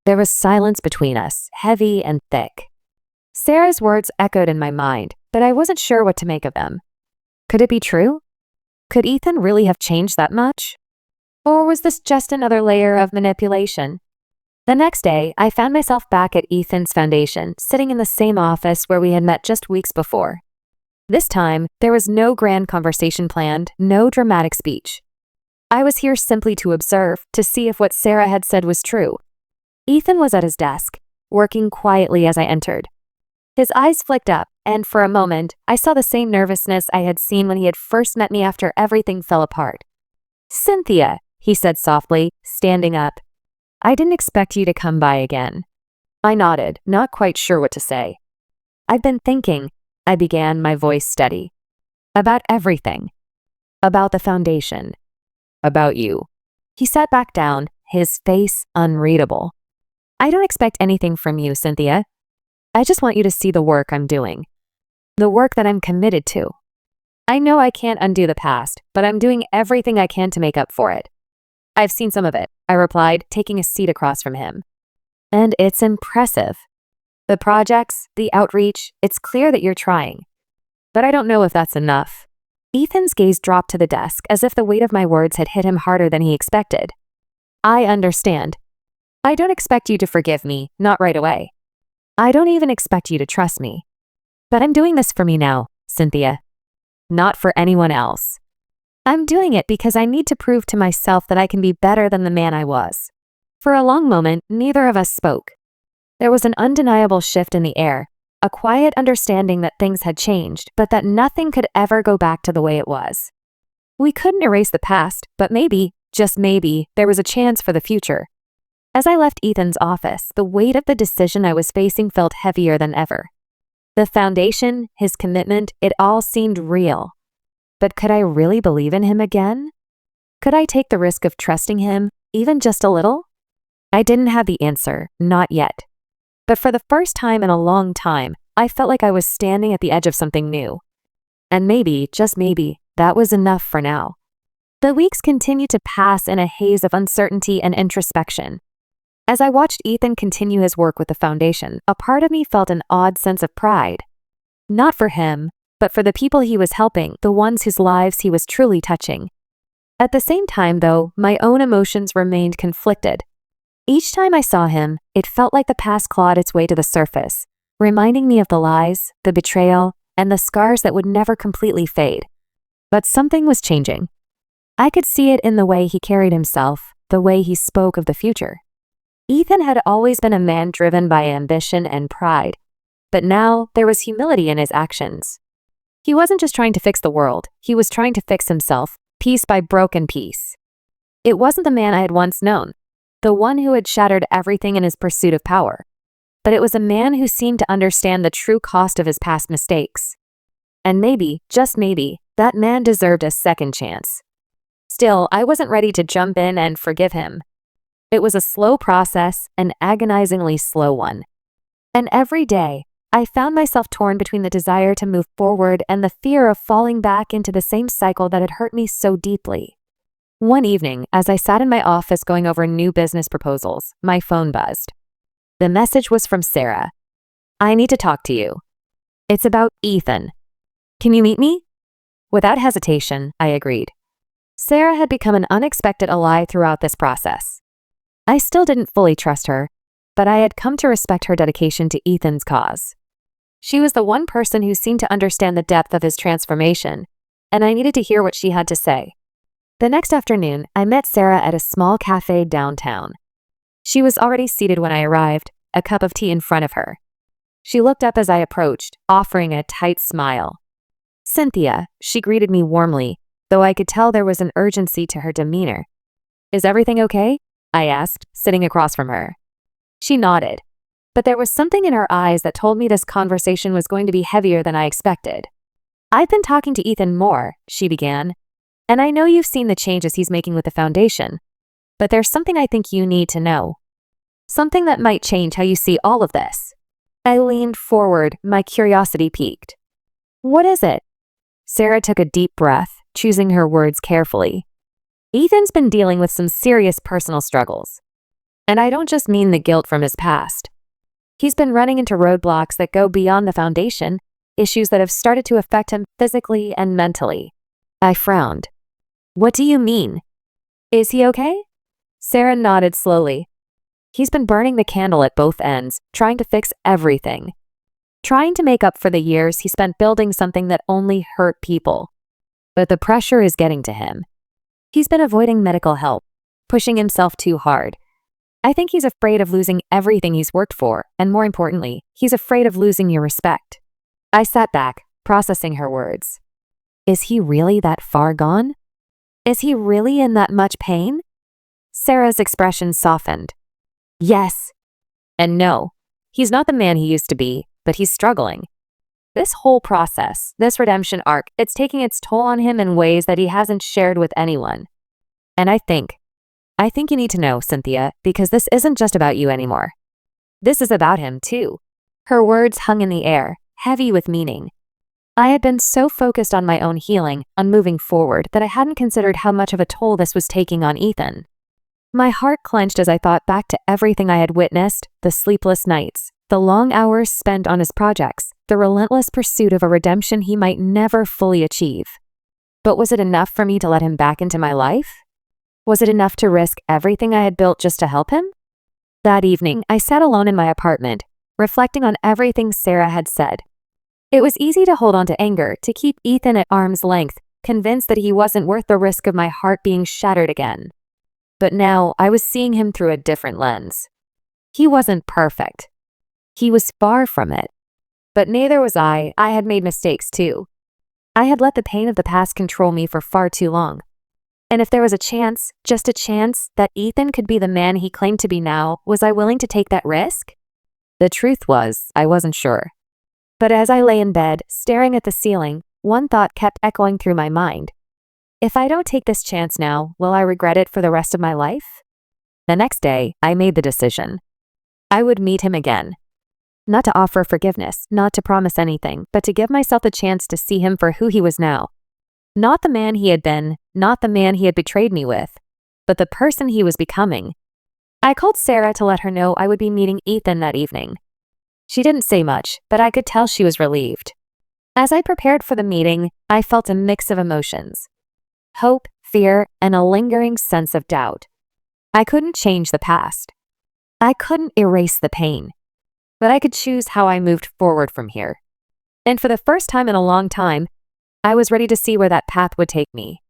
Speaker 1: There was silence between us, heavy and thick. Sarah's words echoed in my mind, but I wasn't sure what to make of them. Could it be true? Could Ethan really have changed that much? Or was this just another layer of manipulation? The next day, I found myself back at Ethan's foundation, sitting in the same office where we had met just weeks before. This time, there was no grand conversation planned, no dramatic speech. I was here simply to observe, to see if what Sarah had said was true. Ethan was at his desk, working quietly as I entered. His eyes flicked up, and for a moment, I saw the same nervousness I had seen when he had first met me after everything fell apart. "Cynthia," he said softly, standing up. "I didn't expect you to come by again." I nodded, not quite sure what to say. "I've been thinking," I began, my voice steady. "About everything. About the foundation. About you." He sat back down, his face unreadable. "I don't expect anything from you, Cynthia. I just want you to see the work I'm doing. The work that I'm committed to. I know I can't undo the past, but I'm doing everything I can to make up for it." "I've seen some of it," I replied, taking a seat across from him. "And it's impressive. The projects, the outreach, it's clear that you're trying. But I don't know if that's enough." Ethan's gaze dropped to the desk as if the weight of my words had hit him harder than he expected. "I understand. I don't expect you to forgive me, not right away. I don't even expect you to trust me. But I'm doing this for me now, Cynthia. Not for anyone else. I'm doing it because I need to prove to myself that I can be better than the man I was." For a long moment, neither of us spoke. There was an undeniable shift in the air, a quiet understanding that things had changed, but that nothing could ever go back to the way it was. We couldn't erase the past, but maybe, just maybe, there was a chance for the future. As I left Ethan's office, the weight of the decision I was facing felt heavier than ever. The foundation, his commitment, it all seemed real. But could I really believe in him again? Could I take the risk of trusting him, even just a little? I didn't have the answer, not yet. But for the first time in a long time, I felt like I was standing at the edge of something new. And maybe, just maybe, that was enough for now. The weeks continued to pass in a haze of uncertainty and introspection. As I watched Ethan continue his work with the foundation, a part of me felt an odd sense of pride. Not for him, but for the people he was helping, the ones whose lives he was truly touching. At the same time, though, my own emotions remained conflicted. Each time I saw him, it felt like the past clawed its way to the surface, reminding me of the lies, the betrayal, and the scars that would never completely fade. But something was changing. I could see it in the way he carried himself, the way he spoke of the future. Ethan had always been a man driven by ambition and pride, but now there was humility in his actions. He wasn't just trying to fix the world, he was trying to fix himself, piece by broken piece. It wasn't the man I had once known, the one who had shattered everything in his pursuit of power, but it was a man who seemed to understand the true cost of his past mistakes. And maybe, just maybe, that man deserved a second chance. Still, I wasn't ready to jump in and forgive him. It was a slow process, an agonizingly slow one. And every day, I found myself torn between the desire to move forward and the fear of falling back into the same cycle that had hurt me so deeply. One evening, as I sat in my office going over new business proposals, my phone buzzed. The message was from Sarah. "I need to talk to you. It's about Ethan. Can you meet me?" Without hesitation, I agreed. Sarah had become an unexpected ally throughout this process. I still didn't fully trust her, but I had come to respect her dedication to Ethan's cause. She was the one person who seemed to understand the depth of his transformation, and I needed to hear what she had to say. The next afternoon, I met Sarah at a small cafe downtown. She was already seated when I arrived, a cup of tea in front of her. She looked up as I approached, offering a tight smile. "Cynthia," she greeted me warmly, though I could tell there was an urgency to her demeanor. "Is everything okay?" I asked, sitting across from her. She nodded. But there was something in her eyes that told me this conversation was going to be heavier than I expected. "I've been talking to Ethan more," she began, "and I know you've seen the changes he's making with the foundation. But there's something I think you need to know. Something that might change how you see all of this." I leaned forward, my curiosity piqued. "What is it?" Sarah took a deep breath, choosing her words carefully. "Ethan's been dealing with some serious personal struggles. And I don't just mean the guilt from his past. He's been running into roadblocks that go beyond the foundation, issues that have started to affect him physically and mentally." I frowned. "What do you mean? Is he okay?" Sarah nodded slowly. "He's been burning the candle at both ends, trying to fix everything. Trying to make up for the years he spent building something that only hurt people. But the pressure is getting to him. He's been avoiding medical help, pushing himself too hard. I think he's afraid of losing everything he's worked for, and more importantly, he's afraid of losing your respect." I sat back, processing her words. Is he really that far gone? Is he really in that much pain? Sarah's expression softened. Yes. And no, he's not the man he used to be, but he's struggling. This whole process, this redemption arc, it's taking its toll on him in ways that he hasn't shared with anyone. And I think you need to know, Cynthia, because this isn't just about you anymore. This is about him, too. Her words hung in the air, heavy with meaning. I had been so focused on my own healing, on moving forward, that I hadn't considered how much of a toll this was taking on Ethan. My heart clenched as I thought back to everything I had witnessed, the sleepless nights, the long hours spent on his projects, the relentless pursuit of a redemption he might never fully achieve. But was it enough for me to let him back into my life? Was it enough to risk everything I had built just to help him? That evening, I sat alone in my apartment, reflecting on everything Sarah had said. It was easy to hold on to anger, to keep Ethan at arm's length, convinced that he wasn't worth the risk of my heart being shattered again. But now I was seeing him through a different lens. He wasn't perfect. He was far from it. But neither was I. I had made mistakes too. I had let the pain of the past control me for far too long. And if there was a chance, just a chance, that Ethan could be the man he claimed to be now, was I willing to take that risk? The truth was, I wasn't sure. But as I lay in bed, staring at the ceiling, one thought kept echoing through my mind. If I don't take this chance now, will I regret it for the rest of my life? The next day, I made the decision. I would meet him again. Not to offer forgiveness, not to promise anything, but to give myself the chance to see him for who he was now. Not the man he had been, not the man he had betrayed me with, but the person he was becoming. I called Sarah to let her know I would be meeting Ethan that evening. She didn't say much, but I could tell she was relieved. As I prepared for the meeting, I felt a mix of emotions. Hope, fear, and a lingering sense of doubt. I couldn't change the past. I couldn't erase the pain. But I could choose how I moved forward from here. And for the first time in a long time, I was ready to see where that path would take me.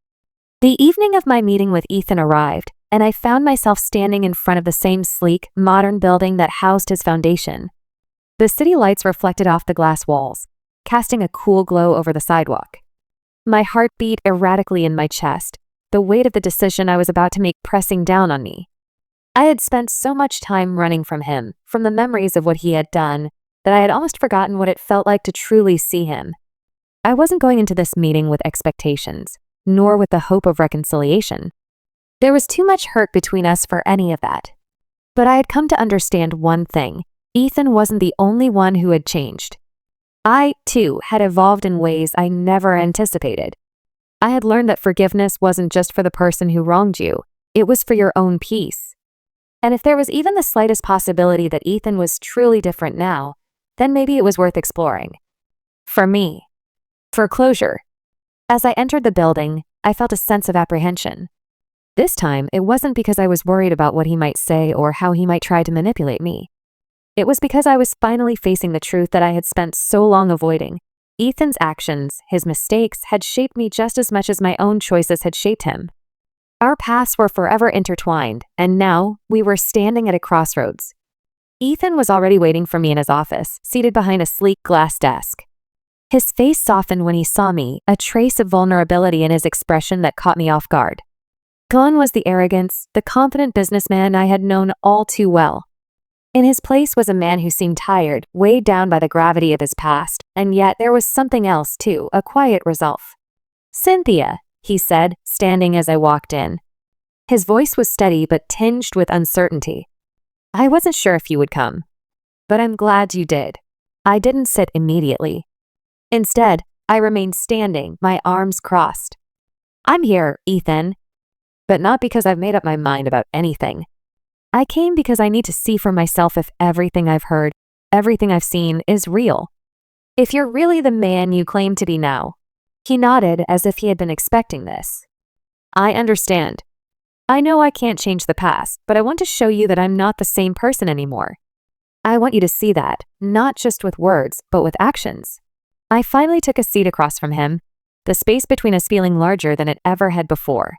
Speaker 1: The evening of my meeting with Ethan arrived, and I found myself standing in front of the same sleek, modern building that housed his foundation. The city lights reflected off the glass walls, casting a cool glow over the sidewalk. My heart beat erratically in my chest, the weight of the decision I was about to make pressing down on me. I had spent so much time running from him, from the memories of what he had done, that I had almost forgotten what it felt like to truly see him. I wasn't going into this meeting with expectations, nor with the hope of reconciliation. There was too much hurt between us for any of that. But I had come to understand one thing. Ethan wasn't the only one who had changed. I, too, had evolved in ways I never anticipated. I had learned that forgiveness wasn't just for the person who wronged you. It was for your own peace. And if there was even the slightest possibility that Ethan was truly different now, then maybe it was worth exploring. For me. For closure. As I entered the building, I felt a sense of apprehension. This time, it wasn't because I was worried about what he might say or how he might try to manipulate me. It was because I was finally facing the truth that I had spent so long avoiding. Ethan's actions, his mistakes, had shaped me just as much as my own choices had shaped him. Our paths were forever intertwined, and now we were standing at a crossroads. Ethan was already waiting for me in his office, seated behind a sleek glass desk. His face softened when he saw me, a trace of vulnerability in his expression that caught me off guard. Gone was the arrogance, the confident businessman I had known all too well. In his place was a man who seemed tired, weighed down by the gravity of his past, and yet there was something else too, a quiet resolve. "Cynthia," he said, standing as I walked in. His voice was steady but tinged with uncertainty. "I wasn't sure if you would come, but I'm glad you did." I didn't sit immediately. Instead, I remained standing, my arms crossed. "I'm here, Ethan, but not because I've made up my mind about anything. I came because I need to see for myself if everything I've heard, everything I've seen, is real. If you're really the man you claim to be now." He nodded as if he had been expecting this. "I understand. I know I can't change the past, but I want to show you that I'm not the same person anymore. I want you to see that, not just with words, but with actions." I finally took a seat across from him, the space between us feeling larger than it ever had before.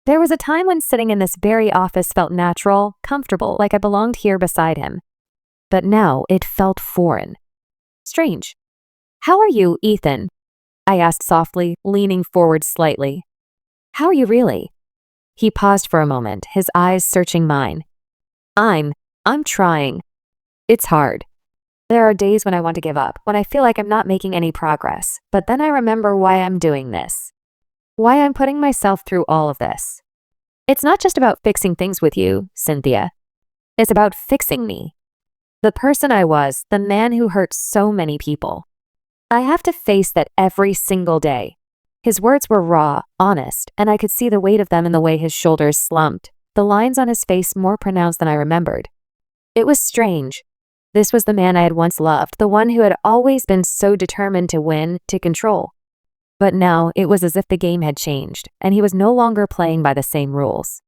Speaker 1: There was a time when sitting in this very office felt natural, comfortable, like I belonged here beside him. But now it felt foreign. Strange. "How are you, Ethan?" I asked softly, leaning forward slightly. "How are you really?" He paused for a moment, his eyes searching mine. I'm trying. It's hard. There are days when I want to give up, when I feel like I'm not making any progress, but then I remember why I'm doing this. Why I'm putting myself through all of this. It's not just about fixing things with you, Cynthia. It's about fixing me. The person I was, the man who hurt so many people. I have to face that every single day. His words were raw, honest, and I could see the weight of them in the way his shoulders slumped, the lines on his face more pronounced than I remembered. It was strange. This was the man I had once loved, the one who had always been so determined to win, to control. But now it was as if the game had changed, and he was no longer playing by the same rules.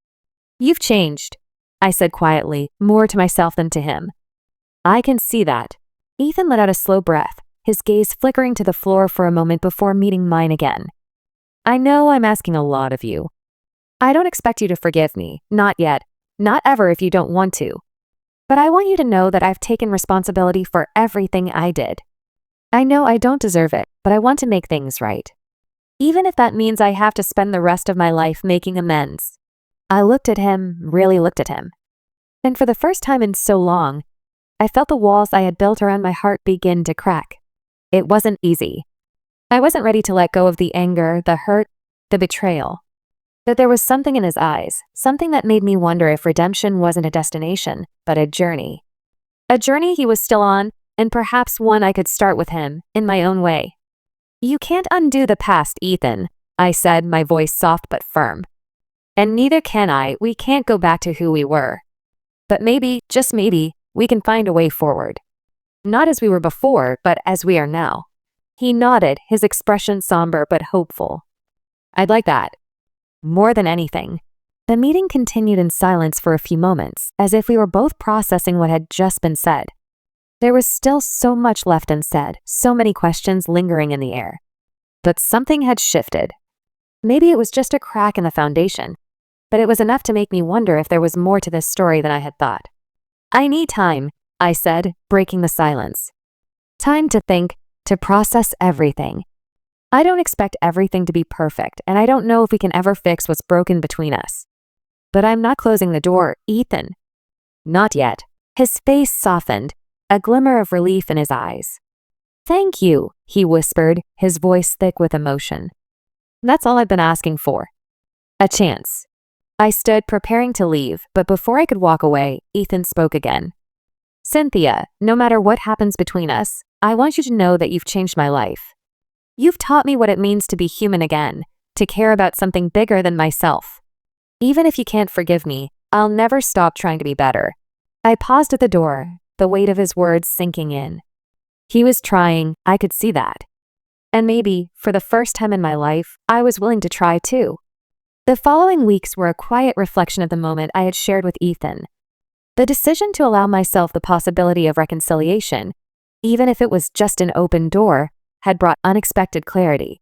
Speaker 1: "You've changed," I said quietly, more to myself than to him. "I can see that." Ethan let out a slow breath, his gaze flickering to the floor for a moment before meeting mine again. "I know I'm asking a lot of you. I don't expect you to forgive me, not yet, not ever if you don't want to. But I want you to know that I've taken responsibility for everything I did. I know I don't deserve it, but I want to make things right. Even if that means I have to spend the rest of my life making amends." I looked at him, really looked at him. And for the first time in so long, I felt the walls I had built around my heart begin to crack. It wasn't easy. I wasn't ready to let go of the anger, the hurt, the betrayal. But there was something in his eyes, something that made me wonder if redemption wasn't a destination, but a journey. A journey he was still on, and perhaps one I could start with him, in my own way. "You can't undo the past, Ethan," I said, my voice soft but firm. "And neither can I. We can't go back to who we were. But maybe, just maybe, we can find a way forward. Not as we were before, but as we are now." He nodded, his expression somber but hopeful. "I'd like that. More than anything." The meeting continued in silence for a few moments, as if we were both processing what had just been said. There was still so much left unsaid, so many questions lingering in the air. But something had shifted. Maybe it was just a crack in the foundation, but it was enough to make me wonder if there was more to this story than I had thought. "I need time," I said, breaking the silence. "Time to think, to process everything. I don't expect everything to be perfect, and I don't know if we can ever fix what's broken between us. But I'm not closing the door, Ethan. Not yet." His face softened, a glimmer of relief in his eyes. "Thank you," he whispered, his voice thick with emotion. "That's all I've been asking for. A chance." I stood preparing to leave, but before I could walk away, Ethan spoke again. "Cynthia, no matter what happens between us, I want you to know that you've changed my life. You've taught me what it means to be human again, to care about something bigger than myself. Even if you can't forgive me, I'll never stop trying to be better." I paused at the door, the weight of his words sinking in. He was trying, I could see that. And maybe, for the first time in my life, I was willing to try too. The following weeks were a quiet reflection of the moment I had shared with Ethan. The decision to allow myself the possibility of reconciliation, even if it was just an open door, had brought unexpected clarity.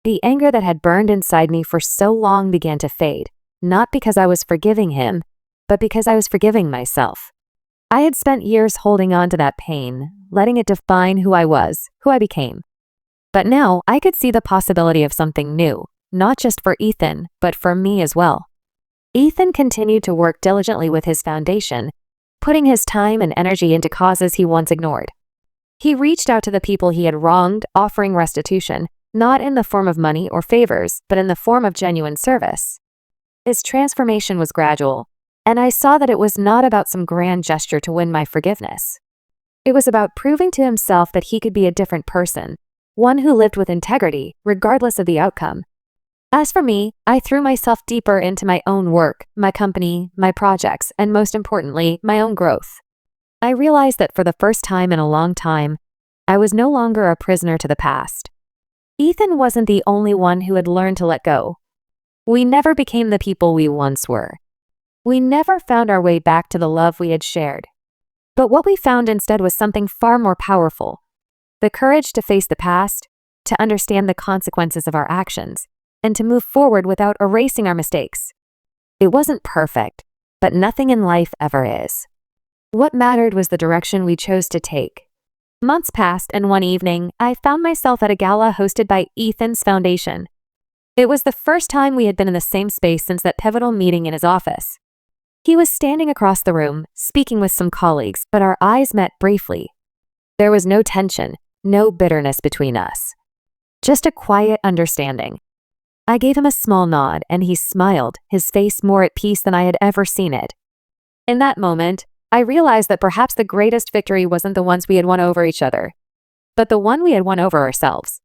Speaker 1: The anger that had burned inside me for so long began to fade, not because I was forgiving him, but because I was forgiving myself. I had spent years holding on to that pain, letting it define who I was, who I became. But now I could see the possibility of something new, not just for Ethan, but for me as well. Ethan continued to work diligently with his foundation, putting his time and energy into causes he once ignored. He reached out to the people he had wronged, offering restitution, not in the form of money or favors, but in the form of genuine service. His transformation was gradual, and I saw that it was not about some grand gesture to win my forgiveness. It was about proving to himself that he could be a different person, one who lived with integrity, regardless of the outcome. As for me, I threw myself deeper into my own work, my company, my projects, and most importantly, my own growth. I realized that for the first time in a long time, I was no longer a prisoner to the past. Ethan wasn't the only one who had learned to let go. We never became the people we once were. We never found our way back to the love we had shared. But what we found instead was something far more powerful: the courage to face the past, to understand the consequences of our actions, and to move forward without erasing our mistakes. It wasn't perfect, but nothing in life ever is. What mattered was the direction we chose to take. Months passed, and one evening, I found myself at a gala hosted by Ethan's foundation. It was the first time we had been in the same space since that pivotal meeting in his office. He was standing across the room, speaking with some colleagues, but our eyes met briefly. There was no tension, no bitterness between us. Just a quiet understanding. I gave him a small nod, and he smiled, his face more at peace than I had ever seen it. In that moment, I realized that perhaps the greatest victory wasn't the ones we had won over each other, but the one we had won over ourselves.